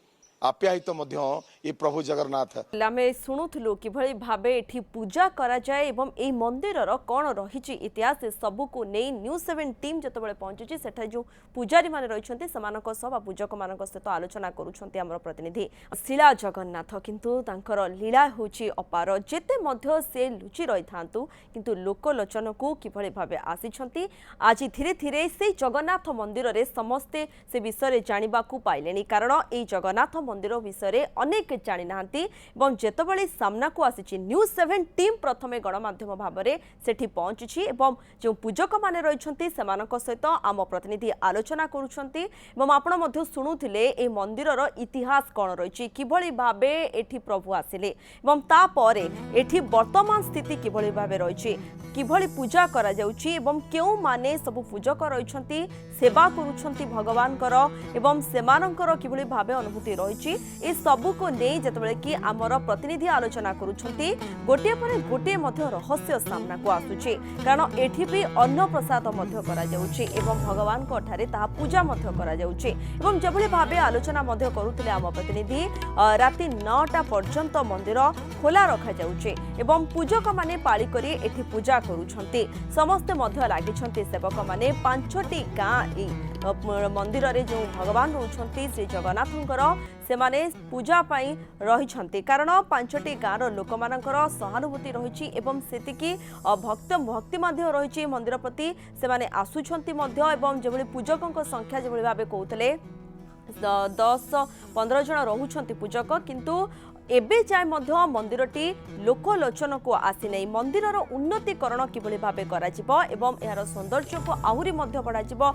आप्यायित मध्य ये प्रभु जगन्नाथ। आमे शुणुलु किभଳି भाबे एठी पूजा करा जाए एवं एई मंदिरर कोन रहिछि इतिहास सबु को नै न्यूज 7 टीम जतबेले पहुंचुछि सेठा जो पुजारी माने रहिछन्ते समानक सब पूजक मानक सहित आलोचना करूछन्ते हमर प्रतिनिधि शिला जगन्नाथ। किंतु तांकर लीला होछि अपार, जेते मध्य से लुचि रहि थांतु किंतु लोकलोचन को किभଳି भाबे आसीछन्ती। आज धीरे धीरे से जगन्नाथ मंदिर रे समस्ते से विषय जानिबा को पाइलेनी, कारण एई जगन्नाथ मंदिर विषय अनेक जानी नांती एवं जेतबेले सामना को आसी न्यूज 7 टीम प्रथमे गणमाध्यम भाव में सेठी पहुंची एवं जो पूजक माने रहिछंती सेमानक सहित आम प्रतिनिधि आलोचना करुछंती एवं आपण मध्य शुणुथिले ए मंदिरर इतिहास कौन रही किभली भाबे एठी प्रभु आसिले एवं तापरे एठी वर्तमान स्थिति किभली भाबे रही किभली पूजा करा जाउची एवं केउ माने सब पूजक रहिछंती सेवा करुछंती भगवानकर एवं सेमानकर किभली भाबे अनुभूति रही ए सबु को नै जेतबेले कि आमर प्रतिनिधि आलोचना करुछंती गोटे पर गोटे मध्य रहस्य सामना को आसुची कारण एठी भी अन्न प्रसाद मध्य करा जाउची एवं भगवान को ठारे ता पूजा मध्य करा जाउची एवं जेभली भाबे आलोचना मध्य करुथिले आम प्रतिनिधि राति 9टा पर्यंत मंदिर खोला रखा जाउची एवं पूजक माने पाळी करी एठी पूजा करुछंती समस्त मध्य लागिछंती सेवक माने 5टी गां मंदिर रे जो भगवान रहउछंती श्री जगन्नाथंकर से माने पूजा पाई रहिछंती कारण 5टी गाँर लोक मानकर सहानुभूति रही एवं सेतिकी भक्ति मध्य रही मंदिर प्रति से माने आसुछंती मध्य एवं जेभली पूजकଙ୍କ संख्या जेभली भाबे कहउतले 10-15 जन रहुछंती पूजक किंतु एबे जाय मध्य मंदिरटी लोकलोचन को आसी नहीं मंदिरर उन्नतीकरण किभली भाबे कराजिबो एवं यार सौंदर्य को आहुरी मध्य बढ़ाजिबो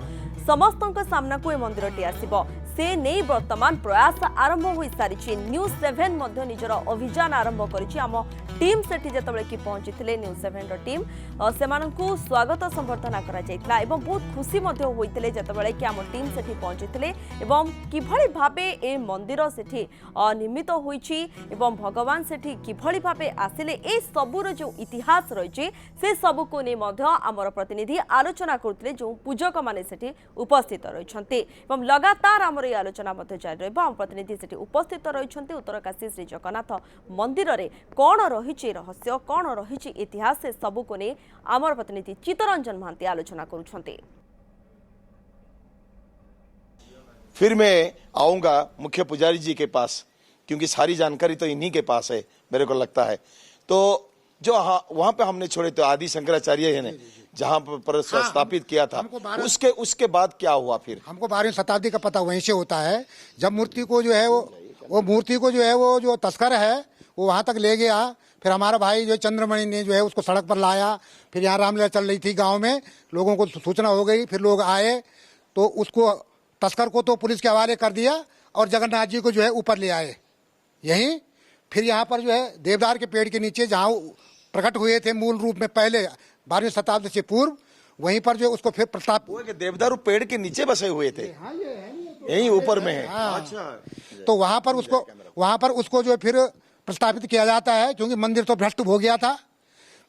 समस्तक सामना को ए मंदिरटी आसीबो से नहीं वर्तमान प्रयास आरंभ हो सारी न्यूज 7 मध्य निजर अभियान आरंभ करिछि आम टीम सेठी जेतबेले कि पहुंचीथिले न्यूज 7 रो टीम सेमानंकु स्वागत संबर्धना करा जायतला एवं बहुत खुशी मध्य होइतले जेतबेले कि आम टीम सेठी पहुंचीथिले एवं किभली भाबे ए मंदिर सेठी निर्मित होइछि एवं भगवान सेठी किभली भाबे आसिले ए सबुर जो इतिहास रहिछि से सबु को नै मध्य आमर प्रतिनिधि आलोचना करथिले जो पूजक माने सेठी उपस्थित रहिछन्ते एवं लगातार आमर ये आलोचना मध्य जारी रहबो आम प्रतिनिधि सेठी उपस्थित रहिछन्ते उत्तरकाशी श्री जगन्नाथ मंदिर रे कोन रहिछि रहस्य कोन रहिछि इतिहास से सबु को नै आमर प्रतिनिधि चित्तरंजन महांती आलोचना करुछन्ते। फिर मैं आऊंगा मुख्य पुजारी जी के पास क्योंकि सारी जानकारी तो इन्हीं के पास है मेरे को लगता है। तो जो वहां पे हमने छोड़े तो आदि शंकराचार्य ने जहां पर स्थापित किया था उसके बाद क्या हुआ फिर हमको 12वीं शताब्दी का पता वहीं से होता है जब मूर्ति को जो है वो मूर्ति को जो है वो जो तस्कर है वो वहां तक ले गया फिर हमारा भाई जो चंद्रमणि ने जो है उसको सड़क पर लाया फिर यहाँ रामलीला चल रही थी गांव में लोगों को सूचना हो गई फिर लोग आए तो उसको तस्कर को तो पुलिस के हवाले कर दिया और जगन्नाथ जी को जो है ऊपर ले आए यहीं फिर यहाँ पर जो है देवदार के पेड़ के नीचे जहाँ प्रकट हुए थे मूल रूप में पहले 12वीं शताब्दी से पूर्व वहीं पर जो उसको फिर प्रस्ताव देवदारू पेड़ के नीचे बसे हुए थे यहीं ऊपर में है। अच्छा तो वहां पर उसको जो फिर प्रस्तावित किया जाता है क्योंकि मंदिर तो भ्रष्ट हो गया था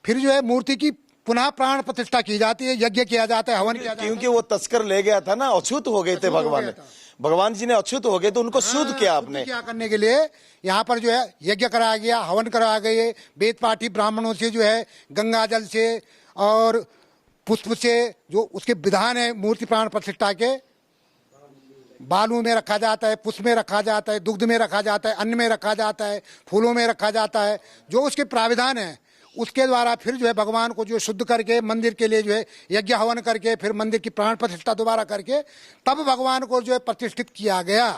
फिर जो है मूर्ति की पुनः प्राण प्रतिष्ठा की जाती है यज्ञ किया जाता है हवन किया जाता है क्योंकि वो तस्कर ले गया था ना अछूत हो गए थे भगवान जी ने अछूत हो गए तो उनको शुद्ध किया आपने क्या करने के लिए यहाँ पर जो है यज्ञ कराया गया हवन कराया गए वेद पाठी ब्राह्मणों से जो है गंगा जल से और पुष्प से जो उसके विधान है मूर्ति प्राण प्रतिष्ठा के बालू में रखा जाता है पुष्प में रखा जाता है दुग्ध में रखा जाता है अन्न में रखा जाता है फूलों में रखा जाता है जो उसके प्राविधान है उसके द्वारा फिर जो है भगवान को जो शुद्ध करके मंदिर के लिए जो है यज्ञ हवन करके फिर मंदिर की प्राण प्रतिष्ठा दोबारा करके तब भगवान को जो है प्रतिष्ठित किया गया।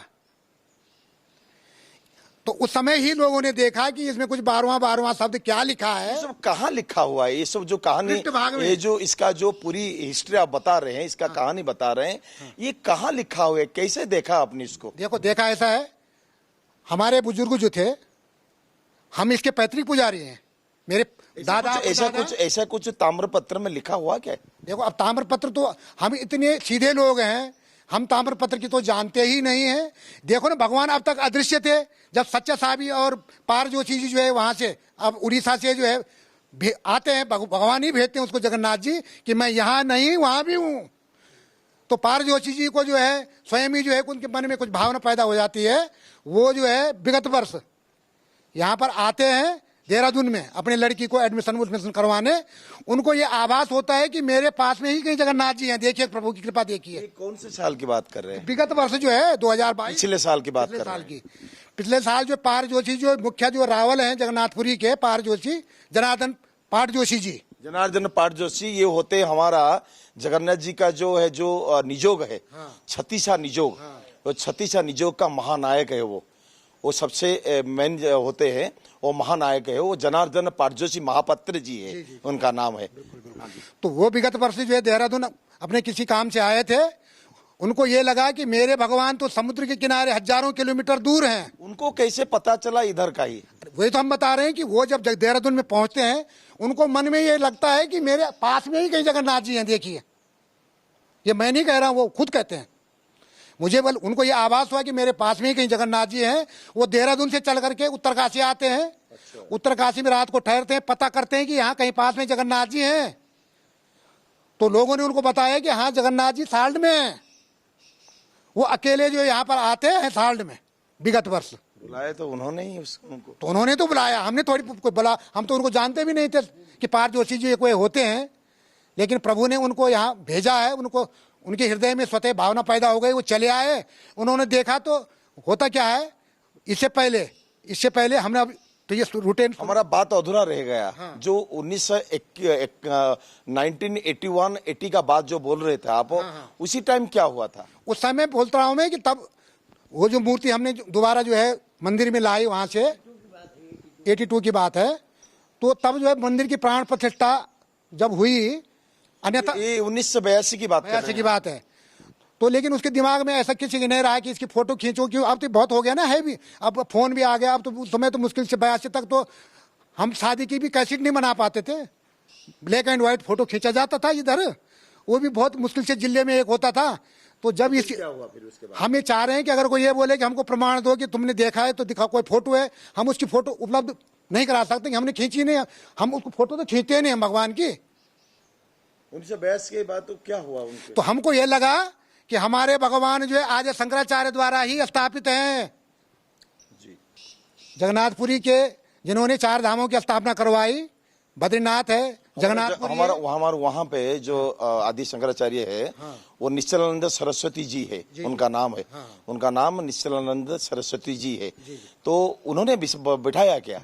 तो उस समय ही लोगों ने देखा कि इसमें कुछ 12वां शब्द क्या लिखा है ये सब कहाँ लिखा हुआ है ये सब जो कहानी ये जो इसका जो पूरी हिस्ट्री आप बता रहे हैं इसका कहानी बता रहे हैं ये कहाँ लिखा हुआ है कैसे देखा आपने इसको देखा ऐसा है हमारे बुजुर्ग जो थे हम इसके पैतृक पुजारी हैं मेरे दादा ऐसा कुछ ताम्रपत्र में लिखा हुआ क्या देखो अब ताम्रपत्र तो हम इतने सीधे लोग हैं हम ताम्रपत्र की तो जानते ही नहीं है। देखो ना भगवान अब तक अदृश्य थे जब सच्चा साहबी और पार जोशी जी जो है वहां से अब उड़ीसा से जो है आते हैं भगवान ही भेजते हैं उसको जगन्नाथ जी कि मैं यहाँ नहीं वहां भी हूँ। तो पार जोशी जी को जो है स्वयं ही जो है उनके मन में कुछ भावना पैदा हो जाती है वो जो है विगत वर्ष यहाँ पर आते हैं देहरादून में अपने लड़की को एडमिशन करवाने उनको ये आभास होता है कि मेरे पास में ही कहीं जगन्नाथ जी हैं देखिए प्रभु की कृपा देखिए। कौन से साल की बात कर रहे हैं विगत वर्ष जो है 2022 पिछले साल की बात कर रहे हैं पिछले साल जो पार जोशी जो मुखिया जो रावल हैं जगन्नाथपुरी के पार जोशी जनार्दन पाठ जोशी जी जनार्दन पाठ जोशी ये होते हमारा जगन्नाथ जी का जो है जो निजोग है छत्तीसा निजोग वो छत्तीसा निजोग का महानायक है वो वो सबसे मेन होते हैं, वो महानायक है, वो जनार्दन पाटजोशी महापात्र जी है, उनका नाम है। तो वो विगत वर्ष जो है देहरादून अपने किसी काम से आए थे, उनको ये लगा कि मेरे भगवान तो समुद्र के किनारे हजारों किलोमीटर दूर हैं। उनको कैसे पता चला इधर का ही? वही तो हम बता रहे हैं कि वो जब देहरादून में पहुंचते हैं, उनको मन में ये लगता है कि मेरे पास में ही कई जगन्नाथ जी हैं। देखिए, ये मैं नहीं कह रहा हूं, वो खुद कहते हैं। मुझे बल उनको ये आभास हुआ कि मेरे पास में ही कहीं जगन्नाथ जी हैं। वो देहरादून से चल करके उत्तरकाशी आते हैं। उत्तरकाशी में रात को ठहरते हैं, पता करते हैं कि यहाँ कहीं पास में जगन्नाथ जी हैं। तो लोगों ने उनको बताया कि हाँ जगन्नाथ जी साल्ट में हैं। वो अकेले जो यहाँ पर आते हैं साल्ट में विगत वर्ष। बुलाया तो उन्होंने ही उनको। तो उन्होंने तो बुलाया, हमने थोड़ी कोई बुला, हम तो उनको जानते भी नहीं थे कि पार जोशी जी कोई होते हैं। लेकिन प्रभु ने उनको यहाँ भेजा है, उनको उनके हृदय में स्वतः भावना पैदा हो गई, वो चले आए। उन्होंने देखा तो होता क्या है, इससे पहले हमने अब तो ये रूटीन हमारा बात अधूरा रह गया। हाँ। जो 1981-80 का बात जो बोल रहे थे आप, उसी टाइम क्या हुआ था? उस समय बोलता हूं मैं कि तब वो जो मूर्ति हमने दोबारा जो है मंदिर में लाई, वहां से 82 की बात है। तो तब जो है मंदिर की प्राण प्रतिष्ठा जब हुई, अन्यथा ये 1982 की बात है। तो लेकिन उसके दिमाग में ऐसा किसी की नहीं रहा कि इसकी फोटो खींचो, क्यों अब तो बहुत हो गया ना, है भी, अब फोन भी आ गया। अब तो उस समय तो मुश्किल से 82 तक तो हम शादी की भी कैसेट नहीं बना पाते थे, ब्लैक एंड व्हाइट फोटो खींचा जाता था इधर, वो भी बहुत मुश्किल से जिले में एक होता था। तो जब इस हम ये चाह रहे हैं कि अगर कोई ये बोले कि हमको प्रमाण दो कि तुमने देखा है तो दिखाओ, कोई फोटो है, हम उसकी फोटो उपलब्ध नहीं करा सकते कि हमने खींची नहीं, हम उसको फोटो तो खींचते नहीं हम भगवान की। 1982 के बाद तो क्या हुआ उनके? तो हमको ये लगा कि हमारे भगवान जो है आज शंकराचार्य द्वारा ही स्थापित हैं जी। जगन्नाथपुरी के, जिन्होंने 4 धामों की स्थापना करवाई, बद्रीनाथ है, जगन्नाथ हमारा वहाँ पे जो आदि शंकराचार्य है, हाँ। वो निश्चलानंद सरस्वती जी है, उनका नाम है। हाँ। उनका नाम निश्चलानंद सरस्वती जी है। तो उन्होंने बिठाया क्या?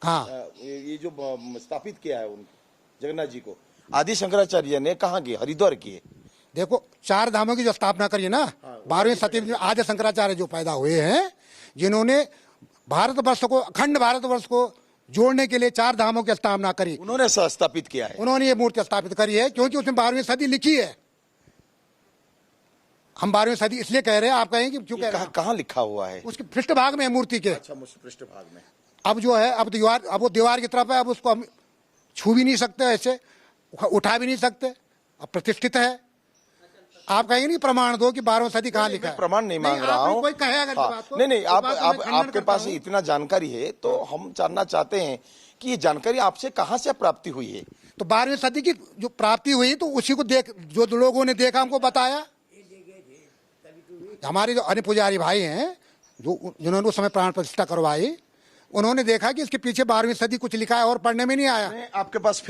हाँ, ये जो स्थापित किया है उनको जगन्नाथ जी को आदि शंकराचार्य ने कहाँ किए? हरिद्वार किए। देखो 4 धामों की जो स्थापना करी ना, 12वीं शताब्दी में आदि शंकराचार्य जो पैदा हुए हैं, जिन्होंने भारतवर्ष को, अखंड भारतवर्ष को जोड़ने के लिए 4 धामों की स्थापना करी, उन्होंने स्थापित किया है। उन्होंने ये मूर्ति स्थापित करी है, क्योंकि उसमें 12वीं सदी लिखी है। हम 12वीं सदी इसलिए कह रहे हैं, आप कहेंगे क्यों कह रहे हैं? कहाँ लिखा हुआ है? उसके पृष्ठभाग में है मूर्ति के। अच्छा, पृष्ठभाग में। अब जो है, अब वो दीवार की तरफ है, अब उसको हम छू भी नहीं सकते, ऐसे उठा भी नहीं सकते, अब प्रतिष्ठित है। आप कहेंगे नहीं प्रमाण दो कि 12वीं सदी कहाँ लिखा है? प्रमाण नहीं मांग रहा हूँ। कोई कहे अगर हाँ, बात को, नहीं आपके पास इतना जानकारी है तो हम जानना चाहते हैं कि ये जानकारी आपसे कहाँ से प्राप्ति हुई है? तो 12वीं सदी की जो प्राप्ति हुई, तो उसी को देख, जो लोगों ने देखा हमको बताया। हमारे जो अन्य पुजारी भाई हैं, जिन्होंने उस समय प्राण प्रतिष्ठा करवाई, उन्होंने देखा कि इसके पीछे 12वीं सदी कुछ लिखा है और पढ़ने में नहीं आया। मैं आपके पास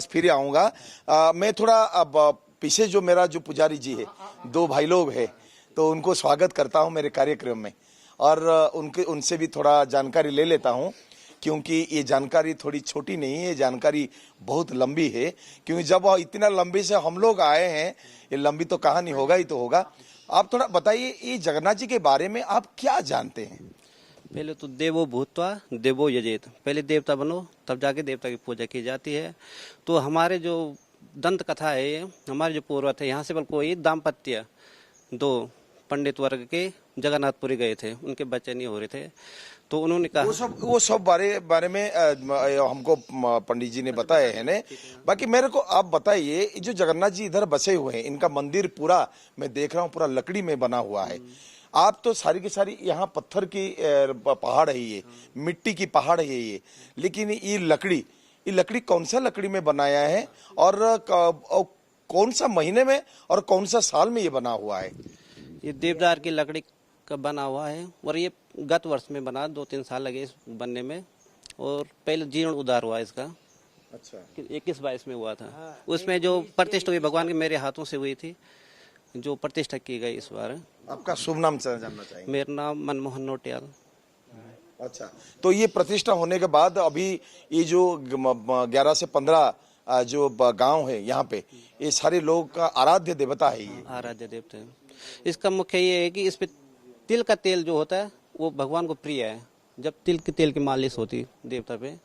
फिर आऊंगा। मैं थोड़ा अब पीछे जो मेरा जो पुजारी जी है, 2 भाई लोग हैं, तो उनको स्वागत करता हूं मेरे कार्यक्रम में, और उनसे भी थोड़ा जानकारी ले लेता हूं, क्योंकि ये जानकारी थोड़ी छोटी नहीं है, ये जानकारी बहुत लंबी है। क्योंकि जब इतना लंबी से हम लोग आए हैं, ये लंबी तो कहानी होगा ही तो होगा। आप थोड़ा बताइए, ये जगन्नाथ जी के बारे में आप क्या जानते हैं? पहले तो देवो भूत्वा देवो यजेत, पहले देवता बनो तब जाके देवता की पूजा की जाती है। तो हमारे जो दंत कथा है, हमारे जो पूर्वज थे, यहाँ से बल कोई दाम्पत्य 2 पंडित वर्ग के जगन्नाथपुरी गए थे, उनके बच्चे नहीं हो रहे थे, तो उन्होंने कहा वो सब बारे में हमको पंडित जी ने बताए हैं ने। बाकी मेरे को आप बताइए, जो जगन्नाथ जी इधर बसे हुए हैं, इनका मंदिर पूरा मैं देख रहा हूँ पूरा लकड़ी में बना हुआ है। आप तो सारी की सारी यहाँ पत्थर की पहाड़ है, ये मिट्टी की पहाड़ है ये, लेकिन ये लकड़ी कौन सा लकड़ी में बनाया है, और कौन सा महीने में और कौन सा साल में ये बना हुआ है? ये देवदार की लकड़ी का बना हुआ है, और ये गत वर्ष में बना, 2-3 साल लगे इस बनने में, और पहले जीर्ण उद्धार हुआ इसका। अच्छा, 21-22 में हुआ था। उसमें जो प्रतिष्ठा हुई भगवान के मेरे हाथों से हुई थी, जो प्रतिष्ठा की गई इस बार। आपका शुभ नाम जानना चाहेंगे? मेरा नाम मनमोहन नोटियाल। अच्छा, तो ये प्रतिष्ठा होने के बाद अभी ये जो 11 से 15 जो गांव है यहाँ पे, ये सारे लोग का आराध्य देवता है ये। आराध्य देवता है। इसका मुख्य ये है कि इस पे तिल का तेल जो होता है वो भगवान को प्रिय है। जब तिल के तेल की मालिश होती देवता पे,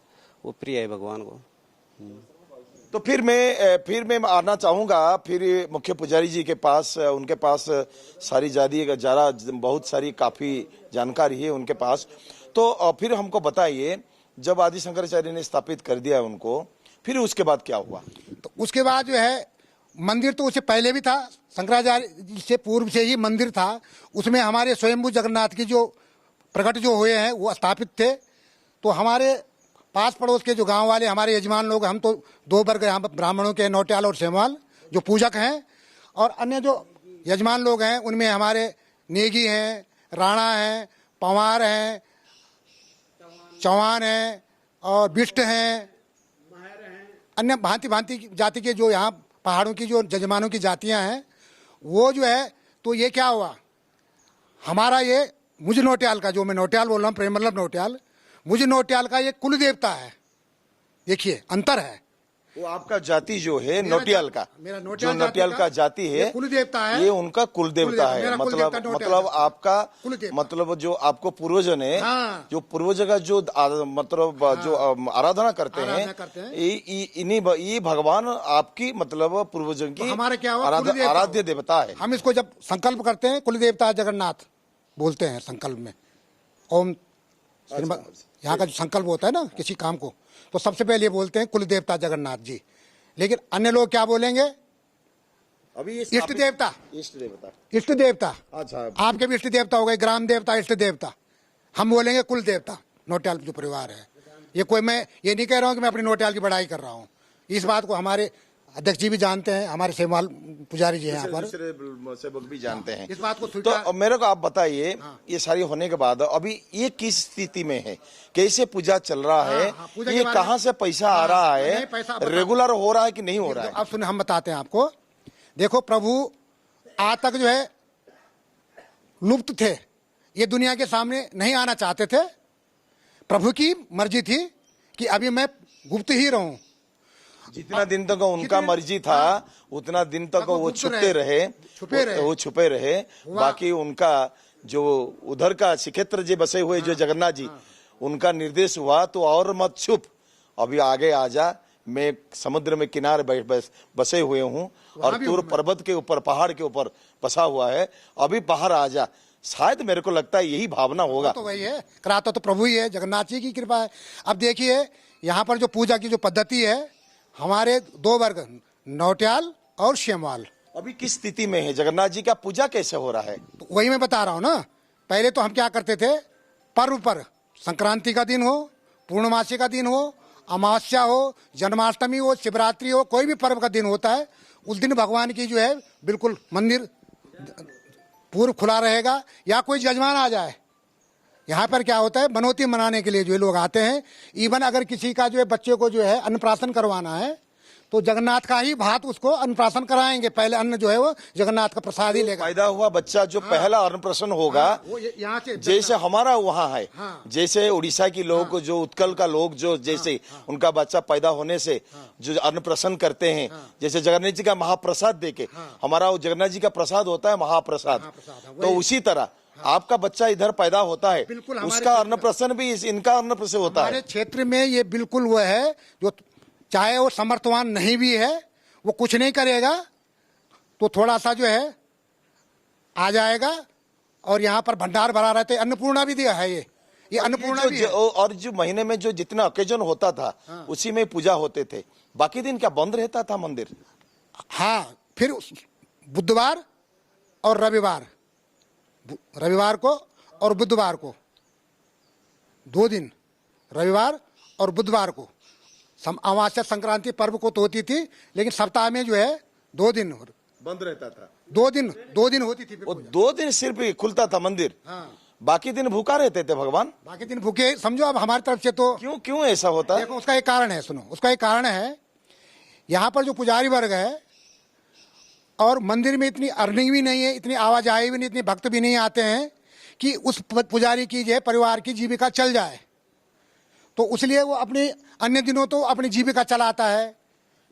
वो प्रिय है भगवान को। तो फिर मैं आना चाहूंगा फिर मुख्य पुजारी जी के पास। उनके पास सारी जरा बहुत सारी काफी जानकारी है उनके पास। तो फिर हमको बताइए, जब आदि शंकराचार्य ने स्थापित कर दिया उनको, फिर उसके बाद क्या हुआ? तो उसके बाद जो है मंदिर तो उससे पहले भी था, शंकराचार्य से पूर्व से ही मंदिर था। उसमें हमारे स्वयंभू जगन्नाथ की जो प्रकट जो हुए हैं वो स्थापित थे। तो हमारे पास पड़ोस के जो गांव वाले हमारे यजमान लोग, हम तो दो वर्ग यहाँ ब्राह्मणों के, नौटियाल और सेमवाल जो पूजक हैं, और अन्य जो यजमान लोग हैं उनमें हमारे नेगी हैं, राणा हैं, पंवार हैं, चौहान हैं और बिष्ट हैं, अन्य भांति भांति जाति के जो यहाँ पहाड़ों की जो जजमानों की जातियां हैं वो जो है। तो ये क्या हुआ, हमारा ये मुझ नौटियाल का, जो मैं नौटियाल बोल रहा हूँ, प्रेम वल्लभ नौटियाल, मुझ नौटियाल का ये कुल देवता है। देखिए अंतर है। वो आपका जाति जो है नौटियाल का, मेरा जो नौटियाल का जाति है, कुल देवता है, ये उनका कुल देवता है। मतलब आपका मतलब जो आपको पूर्वजों ने, हाँ। जो पूर्वज का जो मतलब जो आराधना करते हैं, ये भगवान आपकी मतलब पूर्वजों की हमारे क्या हुआ, आराध्य देवता है। हम इसको जब संकल्प करते हैं, कुल देवता जगन्नाथ बोलते हैं संकल्प में। ओम यहाँ का जो संकल्प होता है ना किसी काम को, तो सबसे पहले बोलते हैं कुल देवता जगन्नाथ जी। लेकिन अन्य लोग क्या बोलेंगे? अभी इष्ट देवता। इष्ट देवता। अच्छा, आपके भी इष्ट देवता हो गए, ग्राम देवता, इष्ट देवता। हम बोलेंगे कुल देवता। नौटियाल जो परिवार है, ये कोई, मैं ये नहीं कह रहा हूँ कि मैं अपनी नौटियाल की बड़ाई कर रहा हूँ। इस बात को हमारे अध्यक्ष जी भी जानते हैं, हमारे सेवाल पुजारी जी हैं यहाँ पर, सेवक भी जानते हैं इस बात को। तो मेरे को आप बताइए, ये सारी होने के बाद अभी ये किस स्थिति में है, कैसे पूजा चल रहा है, ये कहाँ से पैसा आ रहा है, रेगुलर हो रहा है कि नहीं हो रहा है? अब सुन, हम बताते हैं आपको। देखो, प्रभु आज तक जो है लुप्त थे, ये दुनिया के सामने नहीं आना चाहते थे। प्रभु की मर्जी थी कि अभी मैं गुप्त ही रहूं। जितना दिन तक उनका मर्जी था उतना दिन तक वो छुपते रहे, वो छुपे रहे। बाकी उनका जो उधर का श्रीक्षेत्र जी बसे हुए जो जगन्नाथ जी, उनका निर्देश हुआ तो और मत छुप, अभी आगे आ जा, मैं समुद्र में किनारे बसे हुए हूँ और तू पर्वत के ऊपर, पहाड़ के ऊपर बसा हुआ है, अभी बाहर आ जा। शायद मेरे को लगता है यही भावना होगा। तो वही है, कराता तो प्रभु ही है, जगन्नाथ जी की कृपा है। अब देखिए यहाँ पर जो पूजा की जो पद्धति है, हमारे दो वर्ग, नौटियाल और श्यामवाल, अभी किस स्थिति में है? जगन्नाथ जी का पूजा कैसे हो रहा है? तो वही मैं बता रहा हूँ ना। पहले तो हम क्या करते थे, पर्व पर, संक्रांति का दिन हो, पूर्णमासी का दिन हो, अमावस्या हो, जन्माष्टमी हो, शिवरात्रि हो, कोई भी पर्व का दिन होता है, उस दिन भगवान की जो है बिल्कुल मंदिर पूर्व खुला रहेगा, या कोई जजमान आ जाए। यहाँ पर क्या होता है, मनोती मनाने के लिए जो लोग आते हैं, इवन अगर किसी का जो है बच्चे को जो है अन्नप्राशन करवाना है, तो जगन्नाथ का ही भात उसको अन्नप्राशन कराएंगे। पहले अन्न जो है वो जगन्नाथ का प्रसाद ही लेगा। पैदा हुआ बच्चा जो पहला अन्नप्राशन होगा, वो यहाँ से जैसे हमारा वहाँ है, जैसे उड़ीसा की लोग, जो उत्कल का लोग, जो जैसे उनका बच्चा पैदा होने से जो अन्नप्राशन करते हैं, जैसे जगन्नाथ जी का महाप्रसाद देके, हमारा जगन्नाथ जी का प्रसाद होता है महाप्रसाद, तो उसी तरह आपका बच्चा इधर पैदा होता है, उसका अन्नप्राशन भी इनका अन्नप्राशन होता है। हमारे क्षेत्र में ये बिल्कुल वो है, जो चाहे वो समर्थवान नहीं भी है, वो कुछ नहीं करेगा तो थोड़ा सा जो है आ जाएगा, और यहाँ पर भंडार भरा रहते। अन्नपूर्णा भी दिया है, ये अन्नपूर्णा भी है। और जो महीने में जो जितना ओकेजन होता था, उसी में पूजा होते थे। बाकी दिन क्या बंद रहता था मंदिर? हाँ, फिर बुधवार और रविवार को और बुधवार को, 2 दिन, रविवार और बुधवार को। अमावस्या संक्रांति पर्व को तो होती थी, लेकिन सप्ताह में जो है 2 दिन बंद रहता था। 2 दिन होती थी। वो 2 दिन सिर्फ खुलता था मंदिर, बाकी दिन भूखा रहते थे भगवान। बाकी दिन भूखे समझो। अब हमारी तरफ से तो क्यों ऐसा होता है? देखो, उसका एक कारण है, सुनो, उसका एक कारण है। यहाँ पर जो पुजारी वर्ग है, और मंदिर में इतनी अर्निंग भी नहीं है, इतनी आवाजाही भी नहीं, इतने भक्त भी नहीं आते हैं कि उस पुजारी की जो है परिवार की जीविका चल जाए। तो इसलिए वो अपने अन्य दिनों तो अपनी जीविका चलाता है,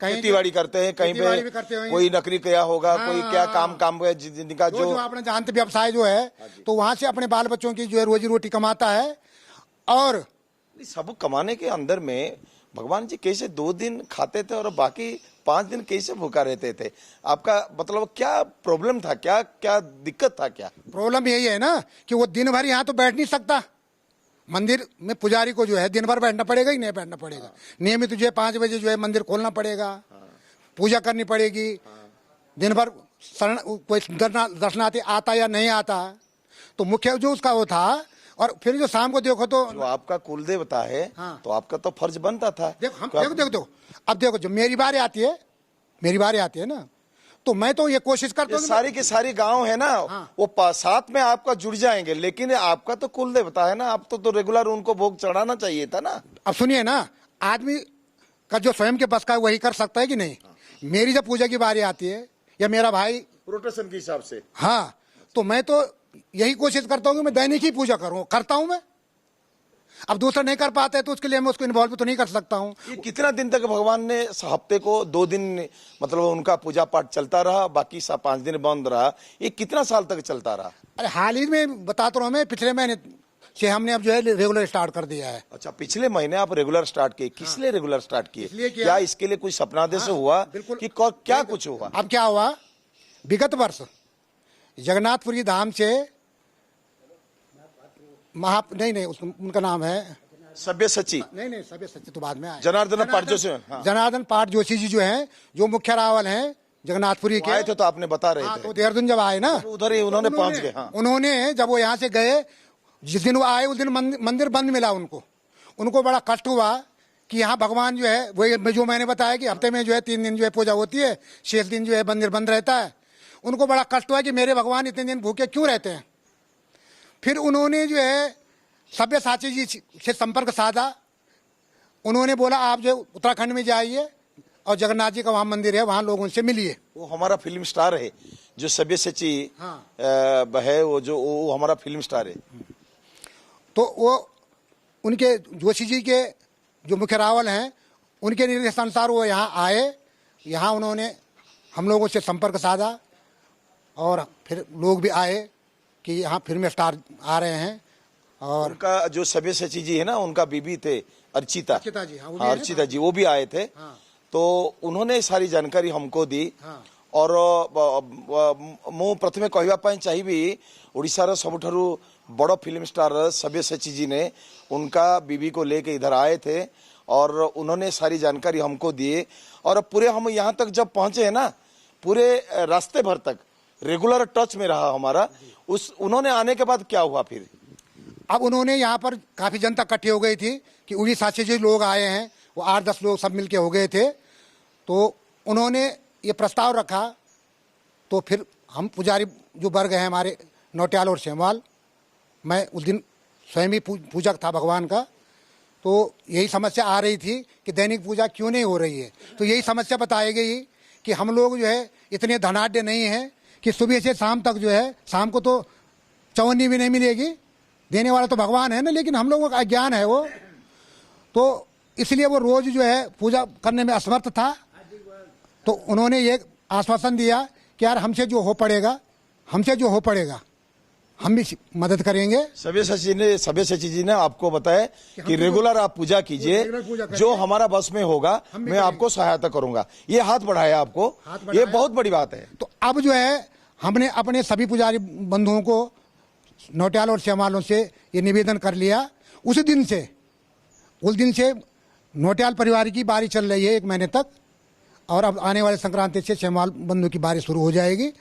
कहीं खेतीबाड़ी करते हैं, कहीं खेतीबाड़ी भी करते पे होंगे। कोई नौकरी किया होगा, कोई क्या हाँ। काम है जिनका जो आपने जानते व्यवसाय जो है, तो वहां से अपने बाल बच्चों की जो है रोजी रोटी कमाता है। और सब कमाने के अंदर में भगवान जी कैसे 2 दिन खाते थे और बाकी 5 दिन कैसे भूखा रहते थे? आपका मतलब क्या प्रॉब्लम था, क्या क्या दिक्कत था क्या? प्रॉब्लम यही है ना कि वो दिन भर यहाँ तो बैठ नहीं सकता। मंदिर में पुजारी को जो है दिन भर बैठना पड़ेगा ही नहीं बैठना पड़ेगा। नियमित जो है 5 बजे जो है मंदिर खोलना पड़ेगा, पूजा करनी पड़ेगी। दिन भर कोई दर्शनार्थी आता या नहीं आता, तो मुख्य जो उसका वो था। और फिर जो शाम को देखो तो जो आपका कुल देवता है, हाँ। तो आपका तो फर्ज बनता था। देखो अब देखो जो मेरी बारी आती है ना, तो मैं तो ये कोशिश करता ये हूँ सारी की सारी गांव है ना, हाँ। वो साथ में आपका जुड़ जाएंगे, लेकिन आपका तो कुल देवता है ना, आप तो रेगुलर उनको भोग चढ़ाना चाहिए था ना। अब सुनिए ना, आदमी का जो स्वयं के बस का है वही कर सकता है कि नहीं। मेरी जब पूजा की बारी आती है या मेरा भाई रोटेशन के हिसाब से, हाँ, तो मैं तो यही कोशिश करता हूँ कि मैं दैनिक ही पूजा करूँ, करता हूँ मैं। अब दूसरा नहीं कर पाते तो उसके लिए मैं उसको इन्वॉल्व तो नहीं कर सकता हूँ। ये कितना दिन तक भगवान ने हफ्ते को 2 दिन मतलब उनका पूजा पाठ चलता रहा, बाकी 5 दिन बंद रहा? ये कितना साल तक चलता रहा? अरे हाल ही में बताता हूँ मैं, पिछले महीने से हमने अब जो है रेगुलर स्टार्ट कर दिया है। अच्छा, पिछले महीने आप रेगुलर स्टार्ट किए? किस लिए रेगुलर स्टार्ट किए? इसलिए किया। क्या इसके लिए कुछ सपनादेश से हुआ बिल्कुल। कि क्या कुछ हुआ? अब क्या हुआ, विगत वर्ष जगन्नाथपुरी धाम से नहीं उनका नाम है सब्यसाची, नहीं सभी सच्ची तो बाद में आए। जनार्दन पाठ जोशी, हाँ। जनार्दन पाठ जोशी जी जो हैं, जो मुख्य रावल हैं जगन्नाथपुरी के, आए थे तो आपने बता रहे हाँ, थे। तो देहरादून जब आए ना, उधर ही उन्होंने पहुंच गए। हाँ। उन्होंने जब वो यहाँ से गए, जिस दिन वो आए उस दिन मंदिर बंद मिला उनको बड़ा कष्ट हुआ कि यहाँ भगवान जो है वो जो मैंने बताया कि हफ्ते में जो है 3 दिन जो है पूजा होती है, शेष दिन जो है मंदिर बंद रहता है। उनको बड़ा कष्ट हुआ कि मेरे भगवान इतने दिन भूखे क्यों रहते हैं। फिर उन्होंने जो है सब्यसाची जी से संपर्क साधा। उन्होंने बोला आप जो उत्तराखंड में जाइए और जगन्नाथ जी का वहाँ मंदिर है, वहाँ लोगों से मिलिए। वो हमारा फिल्म स्टार है जो सब्यसाची हाँ। है, वो हमारा फिल्म स्टार है। तो वो उनके जोशी जी के जो मुख्य रावल हैं, उनके निर्देशानुसार वो यहाँ आए। यहाँ उन्होंने हम लोगों से संपर्क साधा और फिर लोग भी आए कि यहाँ फिल्म स्टार आ रहे हैं। और उनका जो सब्यसाची जी है ना, उनका बीबी थे अर्चिता जी, हाँ, वो भी हाँ, है अर्चिता जी, वो भी आए थे। हाँ। तो उन्होंने सारी जानकारी हमको दी। हाँ। और मु प्रथमे कहवा पाई चाहिए, ओडिशार सबुठारु बड़ फिल्म स्टार सब्यसाची जी ने उनका बीबी को लेके इधर आए थे और उन्होंने सारी जानकारी हमको दिए। और पूरे हम यहाँ तक जब पहुंचे हैं ना, पूरे रास्ते भर तक रेगुलर टच में रहा हमारा। उन्होंने आने के बाद क्या हुआ फिर? अब उन्होंने यहाँ पर काफ़ी जनता इकट्ठी हो गई थी कि उड़ीसा से जो लोग आए हैं वो 8-10 लोग सब मिलके हो गए थे। तो उन्होंने ये प्रस्ताव रखा। तो फिर हम पुजारी जो वर्ग हैं हमारे नौटियाल और सेमवाल, मैं उस दिन स्वयं ही पूजक था भगवान का। तो यही समस्या आ रही थी कि दैनिक पूजा क्यों नहीं हो रही है। तो यही समस्या बताई गई कि हम लोग जो है इतने धनाढ्य नहीं हैं कि सुबह से शाम तक जो है, शाम को तो चवन्नी भी नहीं मिलेगी, देने वाला तो भगवान है ना, लेकिन हम लोगों का अज्ञान है वो। तो इसलिए वो रोज जो है पूजा करने में असमर्थ था। तो उन्होंने ये आश्वासन दिया कि यार हमसे जो हो पड़ेगा हम भी मदद करेंगे। सब्यसाची जी ने आपको बताया कि रेगुलर आप पूजा कीजिए, जो हमारा बस में होगा मैं आपको सहायता करूंगा। ये हाथ बढ़ाया आपको, ये बहुत बड़ी बात है। तो अब जो है हमने अपने सभी पुजारी बंधुओं को, नौटियाल और श्यामालों से ये निवेदन कर लिया। उस दिन से नौटियाल परिवार की बारी चल रही है 1 महीने तक, और अब आने वाले संक्रांति से श्यामाल बंधु की बारी शुरू हो जाएगी।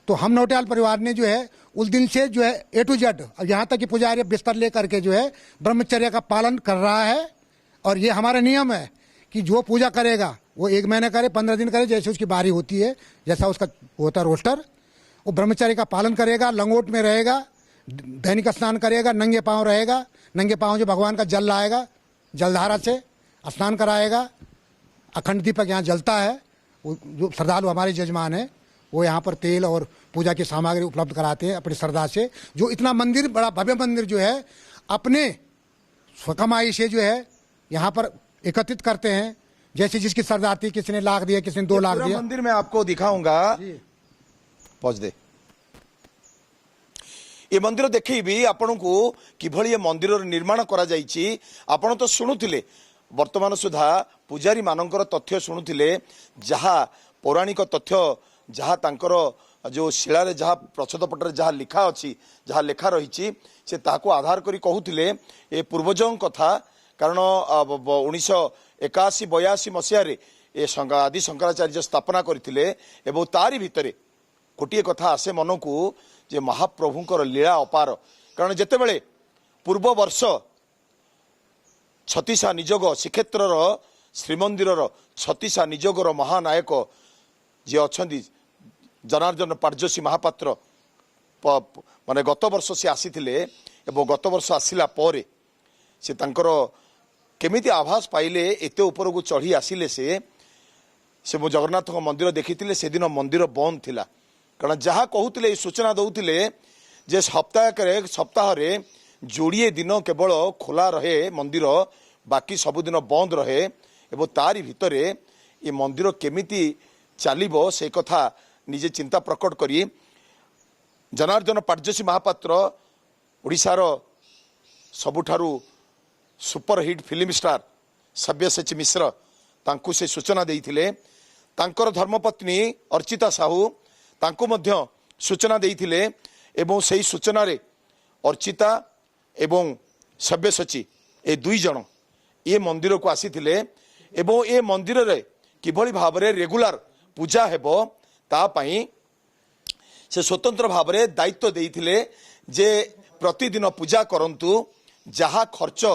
तो हम नौटियाल परिवार ने जो है उस दिन से जो है A to Z, अब यहाँ तक कि पुजारी बिस्तर लेकर के जो है ब्रह्मचर्य का पालन कर रहा है। और ये हमारा नियम है कि जो पूजा करेगा वो 1 महीने करे, 15 दिन करे, जैसे उसकी बारी होती है, जैसा उसका होता है रोस्टर, वो ब्रह्मचर्य का पालन करेगा, लंगोट में रहेगा, दैनिक स्नान करेगा, नंगे पाँव रहेगा। नंगे पाँव जो भगवान का जल लाएगा, जलधारा से स्नान कराएगा। अखंड दीपक यहाँ जलता है। वो जो श्रद्धालु हमारे जजमान हैं वो यहाँ पर तेल और पूजा की सामग्री उपलब्ध कराते हैं अपनी श्रद्धा से। जो इतना मंदिर, बड़ा भव्य मंदिर जो है, अपने स्वकमाई से जो है यहाँ पर एकत्रित करते हैं। जैसे जिसकी सरदारती, किसी ने लाख दिया, किसी ने 2 लाख पूरा दिया। मंदिर में आपको दिखाऊंगा, पहुंच दे ये मंदिर देखी आपण को किभली ये मंदिर निर्माण करा जाइछि। आपण तो शुणुथिले वर्तमान सुधा पूजारी मानकर तथ्य शुणुथिले, जहाँ पौराणिक तथ्य, जहाँ तांकर जो शिलारे जहाँ प्रच्छदपटरे जहाँ लिखा अच्छी, जहाँ लेखा रही से ताको आधार करी कहूथिले ए पूर्वजों कथा। कारण 1981-82 मसीह आदि शंकराचार्य स्थापना करथिले एवं तारी भितरे गोटे कथा आसे मन को जे महाप्रभुंकर लीला अपार। कारण जेतेबेले पूर्व वर्ष छत्तीसा निजोग श्रीक्षेत्र श्रीमंदिर छत्तीसा निजोगर महानायक जे अच्छा जनार्दन पारजोशी महापात्र माने गत वर्ष से आसीथिले एवं गत वर्ष आसिला परे से तांकर केमिति आभास पाइले एते ऊपर को चढ़ी आसिले से मो जगन्नाथ मंदिर देखी से दिन मंदिर बंद थिला। कारण जहाँ कहते सूचना दौले जे सप्ताह जोड़िए दिन केवल खोला रहे मंदिर, बाकी सबुदिन बंद रहे एवं तारी भितरे ये मंदिर केमिति चलिबो से कथा निजे चिंता प्रकट करी जनार्दन पारजोशी महापात्र ओडिशार सबुठारु superhit film star Sabyasachi Mishra तांकु से सूचना देइथिले। तांकर धर्मपत्नी अर्चिता साहू तांकु मध्य सूचना देइथिले एवं सेही सूचना रे अर्चिता एवं सब्यसाची ए 2 जन ये मंदिर को आसीथिले एवं ए मंदिर रे किभली भाबरे रेगुलर पूजा हेबो ता पई से स्वतंत्र भाबरे दायित्व देइथिले जे प्रतिदिन पूजा करंतु, जहा खर्च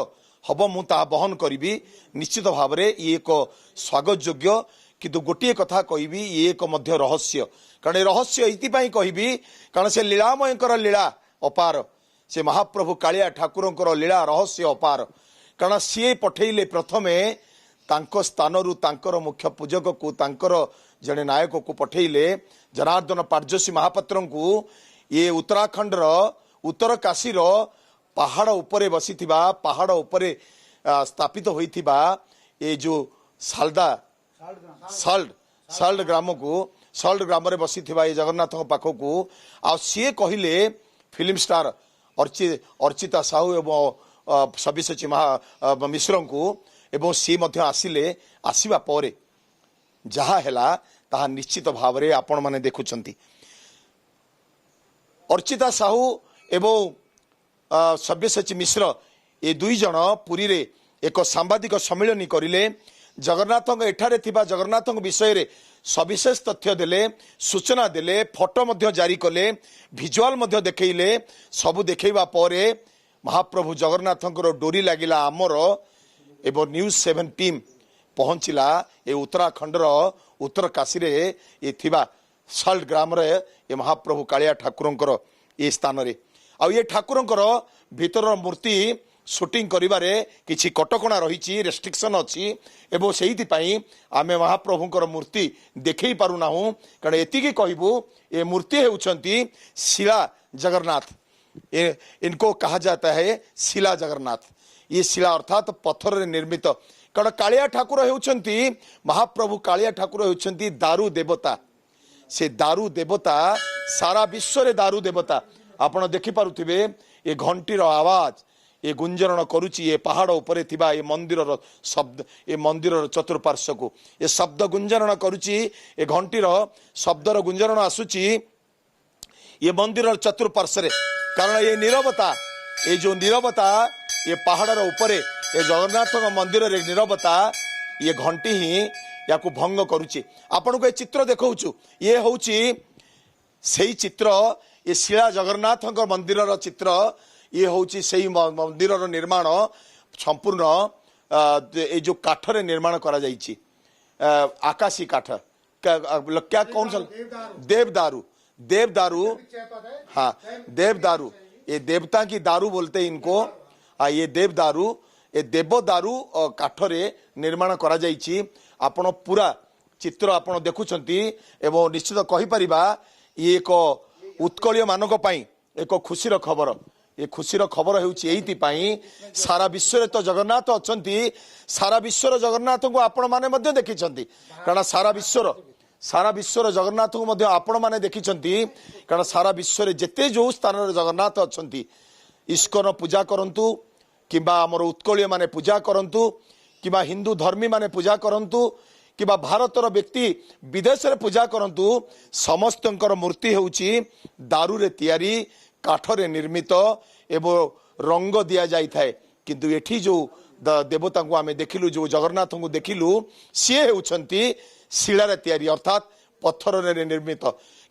हब मु ता बहन करी। निश्चित भाव में ये एक स्वागत योग्य, किंतु गोटे कथा कहबी ये एक मध्य रहस्य। कारण रहस्य ये कहबी कारण से लीलामयकर लीला अपार, से महाप्रभु कालिया ठाकुरंकर लीला रहस्य अपार। कारण सी पठेले प्रथमे तांको स्थानरू तांकर मुख्य पूजक को तांकर जड़े नायक को पठेले जनार्दन पारजोशी महापात्र को ये उत्तराखंड उत्तर काशी पहाड़ उपरे बसी पहाड़ उपरे स्थापित होइथिबा ये जो साल्ड ग्राम को साल्ड ग्राम रे बसी ये जगन्नाथ पाख को आ सी कहले फिल्म स्टार अर्चिता साहू एवं सब्यसाची मिश्र को एवं सी मध्य आसिले आसीबा परे जहा हैला ताहा निश्चित भाव में आपण माने देखुचंती। अर्चिता साहू एवं सब्यसाची मिश्र ये 2 जन पुरी रे एक सांबादिक सम्मिलन करिले। जगन्नाथ एठारे थिबा जगन्नाथ विषय रे सविशेष तथ्य देले, सूचना देले, फोटो मध्य जारी कले, विजुअल मध्य देखैले। सबु देखैबा परे महाप्रभु जगन्नाथंकर डोरी लागिला आमर एवं न्यूज 7 टीम पहुंचला ए उत्तराखंड उत्तर काशी रे ये थिबा साल्ट ग्राम रे ये महाप्रभु कालिया ठाकुरंकर ये स्थान रे आ ये ठाकुरंकर भीतर मूर्ति शूटिंग करिबारे किछि कटकणा रही रेस्ट्रिक्शन अच्छी एवं से आमे महाप्रभुंकर मूर्ति देखई पारु नाहु। कारण एतिकी कहबू ये मूर्ति होउछंती शिला जगन्नाथ, इनको कहा जाता है शिला जगन्नाथ। ये शिला अर्थात पत्थर रे निर्मित। कारण कालिया ठाकुर होउछंती महाप्रभु कालिया ठाकुर होउछंती दारू देवता। से दारू देवता सारा विश्व रे दारू देवता। आपण देखि पारुथिबे ये घंटीर आवाज ये गुंजरण करुची ये पहाड़ उपरे थिबा ये मंदिर शब्द ये मंदिर चतुर्पार्श्व को ये शब्द गुंजरण करुची ये घंटीर शब्दर गुंजरण आसुची ये मंदिर चतुर्पार्श्व। कारण ये नीरवता ये जो नीरवता ये पहाड़र उपरे ये जगन्नाथ मंदिर रे नीरवता ये घंटी ही या को भंग करुची। आपण को ये चित्र देखौछु ये होउची सेही चित्र ये शिला जगन्नाथ मंदिर चित्र। ये होउची सेही मंदिर निर्माण संपूर्ण ये जो काठरे निर्माण करा जाइछि आकाशी काठ क्या कौन सा देवदारू। देवदारू हाँ देवदारू ये देवता की दारू बोलते इनको। ये देवदारू ये देवदारू काठरे निर्माण करा जाइछि। आपण पूरा चित्र आपण देखुछंती एवं निश्चित कहि परिबा ये एक उत्कलीय मानक पई एक खुशीर खबर। ए खुशीर खबर होई सारा विश्व तो जगन्नाथ अछंती सारा विश्वर जगन्नाथ को आपण माने मध्य देखिछंती कारण सारा विश्वर जगन्नाथ को मध्य आपण माने देखिछंती कारण सारा विश्व रे जेते जो स्थान रे जगन्नाथ अछंती इस्कन पूजा करंतु किबा हमर उत्कलीय माने पूजा करंतु किबा हिंदू धर्मी माने पूजा करंतु किबा भारतर व्यक्ति विदेश रे पूजा करंतु समस्तंकर मूर्ति होउची दारू रे तयारी काठरे निर्मित एवं रंग दिया जाई थाए किंतु एठी जो देवता को आमे देखिलु जो जगन्नाथ को देखिलु सी होउछंती शिलारे तयारी अर्थात पत्थर रे निर्मित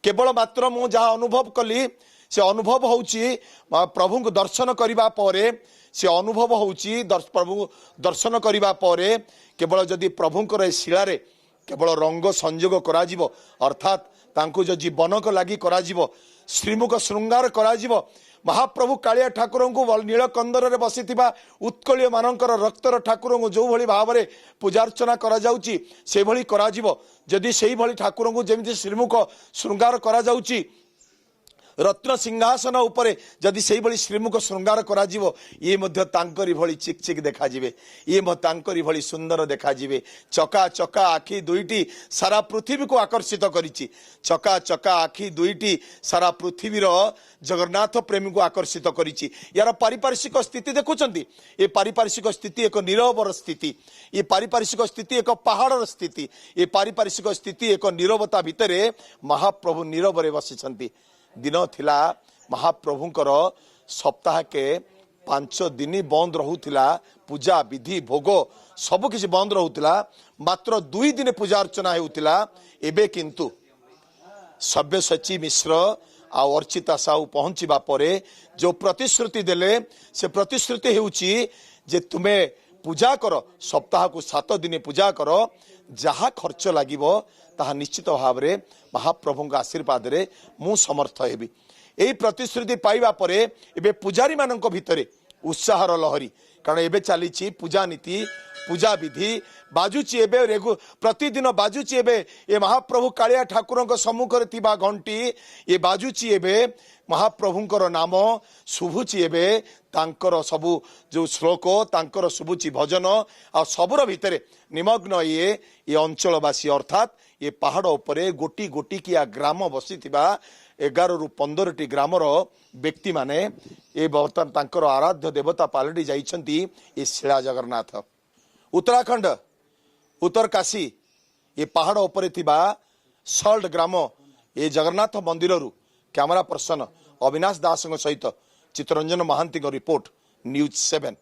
केवल मात्र मु जहाँ अनुभव कली से अनुभव होउची प्रभु को दर्शन करिबा परे से अनुभव होउची प्रभु दर्शन करिबा परे केवल जदि प्रभुंकर शिलारे केवल रंग संयोग करा जिवो अर्थात तांको जो जीवनक लागि करा जिवो श्रीमुख श्रृंगार करा जिवो महाप्रभु कालिया ठाकुर को नीलकंदर रे बसिथिबा उत्कलीय मानकर रक्तर ठाकुर को जो भली भाव में पूजार्चना करा जाउची से भली करा जिवो जदि सेही भली ठाकुर को जेमिति श्रीमुख श्रृंगार करा जाउची रत्न सिंहासन उपरे जदि सेही भली श्रीमुख श्रृंगार करा जिवो ये मध्य तांकरी भली चिक चिक देखा जिवे ये तांकरी भली सुंदर देखा जिवे चका चका आखि दुईटी सारा पृथ्वी को आकर्षित करिछि चका चका आखि दुईटी सारा पृथ्वीर जगन्नाथ प्रेमी को आकर्षित करिछि यार पारिपार्श्विक स्थिति देखुछंती ये पारिपार्श्विक स्थिति एक नीरवर स्थिति ये पारिपार्श्विक स्थिति एक पहाड़र स्थिति ये पारिपार्श्विक स्थिति एक नीरवता भितरे महाप्रभु नीरवरे बसिछंती दिन थिला महाप्रभुंकर सप्ताह के 5 दिन बंद रहुथिला पूजा विधि भोग सब किसी बंद रहुथिला मात्र 2 दिन पूजा अर्चना हेउथिला एबे किंतु सब्यसाची मिश्र आ अर्चिता साहू पहुंचीबा परे जो प्रतिश्रुति देले से प्रतिश्रुति हेउची जे तुमे पूजा कर सप्ताह को 7 दिन पूजा कर जहा खर्च लागिबो ताहा निश्चित भाव में महाप्रभु आशीर्वाद रे मु समर्थ हेबी एई प्रतिश्रुति पाइबा परे एबे पुजारी मानक भितरे उत्साहर लहरी कारण एबे चलीची पूजा नीति पूजा विधि बाजुची एबे प्रतिदिन बाजुची एबे ये महाप्रभु कालिया ठाकुर सम्मुख रे थिबा घंटी ये बाजुची एबे महाप्रभुंकर नाम शुभुची एबे तांकर सबु जो श्लोक तांकर शुभुची भजन आ सबुर भितरे निमग्न ये अंचलवासी अर्थात ये पहाड़ उपरे गोटी गोटी किया ग्राम बसी 11 ରୁ 15ଟି ग्रामर व्यक्ति माने ये बर्तमान तांकर आराध्य देवता पालटी जाइछंती ये शिला जगन्नाथ उत्तराखंड उत्तरकाशी ये पहाड़ उपरे थिबा सल्ट ग्राम ये जगन्नाथ मंदिर रु कैमरा पर्सन अविनाश दास सहित चित्तरंजन महांती रिपोर्ट न्यूज 7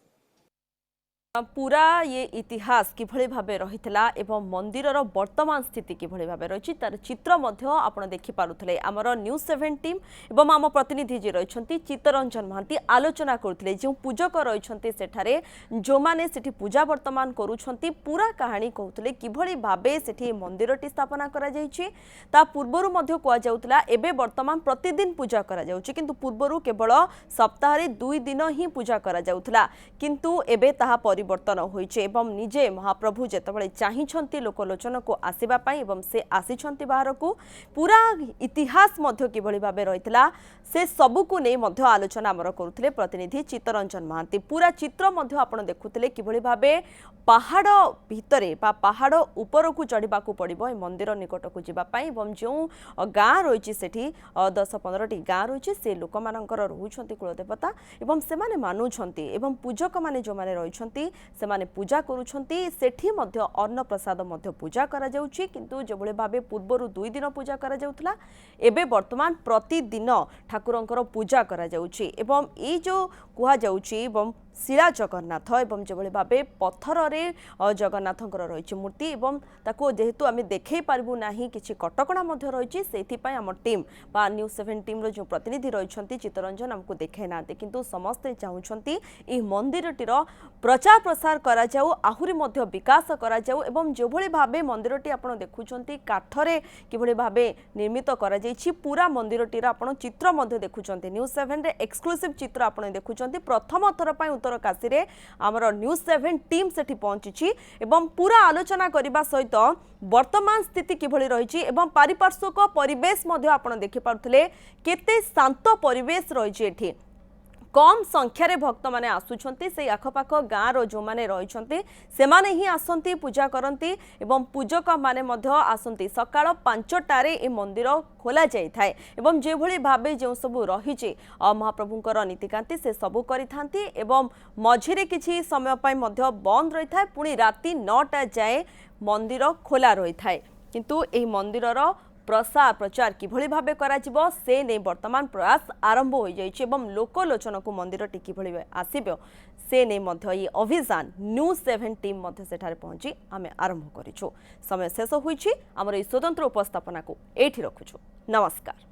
पूरा ये इतिहास किभଳି भाबे रहितला एवं मंदिरर वर्तमान स्थिति किभଳି भाबे रहिछि तार चित्र मध्य आपण देखि पारुथले हमर न्यूज 7 टीम एवं आम प्रतिनिधि जे रहिछंती चित्तरंजन महांती आलोचना करथले जे पूजक रहिछंती सेठारे जो माने सेठी पूजा वर्तमान करूछंती पूरा कहानी कहथले किभଳି भाबे सेठी मंदिरटी स्थापना करा जायछि ता पूर्वरु मध्य कोआ जाउतला एबे वर्तमान प्रतिदिन पूजा करा जाउछि किंतु पूर्वरु केवल सप्ताह रे 2 दिन ही पूजा करा जाउतला किंतु एबे ताहा परिवर्तन होइछे एवं निजे महाप्रभु जेतबळे चाहिछंती लोकलोचन को आसीबा पई एवं से आसीछंती बाहर को पूरा इतिहास मध्य किभଳି भाबे रहितला से सबु को नै मध्य आलोचना हमर करूथले प्रतिनिधि चित्तरंजन महांती पूरा चित्र मध्य आपण देखुथले किभଳି भाबे पहाड़ भितरे बा पहाड़ ऊपर को चढ़ीबा को पड़िबो ए मंदिर निकट को जिबा पई एवं जो गाँ रहिछि सेठी 10-15टी गाँ रहिछि से लोक मानकर रहुछंती कुलदेवता एवं से माने मानुछंती एवं पूजक माने जो माने रहिछंती से माने पूजा करूछंती सेठी मध्य अन्न प्रसाद मध्य पूजा करा जाउछि किंतु जेभळे भाबे पूर्वरु 2 दिन पूजा करा जाउथला एबे वर्तमान प्रतिदिन ठाकुरंकर पूजा करा जाउछि एवं ए जो कुहा जाउछि एवं शिला जगन्नाथ एवं जेभଳି भाबे पत्थर रे जगन्नाथंकर रहिछि मूर्ति एवं ताको जेहेतु आमे देखै पारबु नाही किछि कटकणा मध्य रहिछि सेथि पय हमर टीम बा न्यूज 7 टीम रो जो प्रतिनिधि रहिछंती चित्तरंजन हमको देखै नाते किंतु समस्त चाहुछंती ई मंदिरटीर प्रचार प्रसार करा जाऊ आहुरी मध्य विकास करा जाऊ एवं जेभଳି भाबे मंदिरटी आपण देखुछंती काठरे किभଳି भाबे निर्मित करा जाईछि पूरा मंदिरटीर आपण चित्र मध्य देखुछंती न्यूज 7 रे एक्सक्लूसिव चित्र आपण देखुछंती प्रथम थर पय उत्तरकाशी रे हमर न्यूज 7 टीम सेठी पहुंची एवं पूरा आलोचना करबा सहित वर्तमान स्थिति किभଳି रहिछि एवं पारिपार्श्विक परिवेश मध्य आपण देखि पारुथले केते शांत परिवेश रहिछि एठी कम संख्यार भक्त मैंने आसुंच से आखपाख गाँव जो मैंने रही से ही आसती पूजा करती एवं पूजक माने आसती सकाळ 5टार ए मंदिर खोल जाए एवं जो भाव जो सब रही महाप्रभुंर नीतिकांति से सबू करिथांती एवं मझिरे किछि समय बंद रही था पुणी राति 9टा जाए मंदिर खोला रही था किंतु एही मंदिरर प्रसार प्रचार किभଳି भाबे कराजिबो से नै वर्तमान प्रयास आरंभ हो जाइछि एवं लोकलोचन को मंदिर टी किभଳି आसीबो से नै मध्य ये अभियान न्यूज 7 टीम मध्य सेठारे पहुंची आमे आरंभ करिछु समय शेष होइछि हमर ई स्वतंत्र उपस्थापना को एठी रखुछु नमस्कार।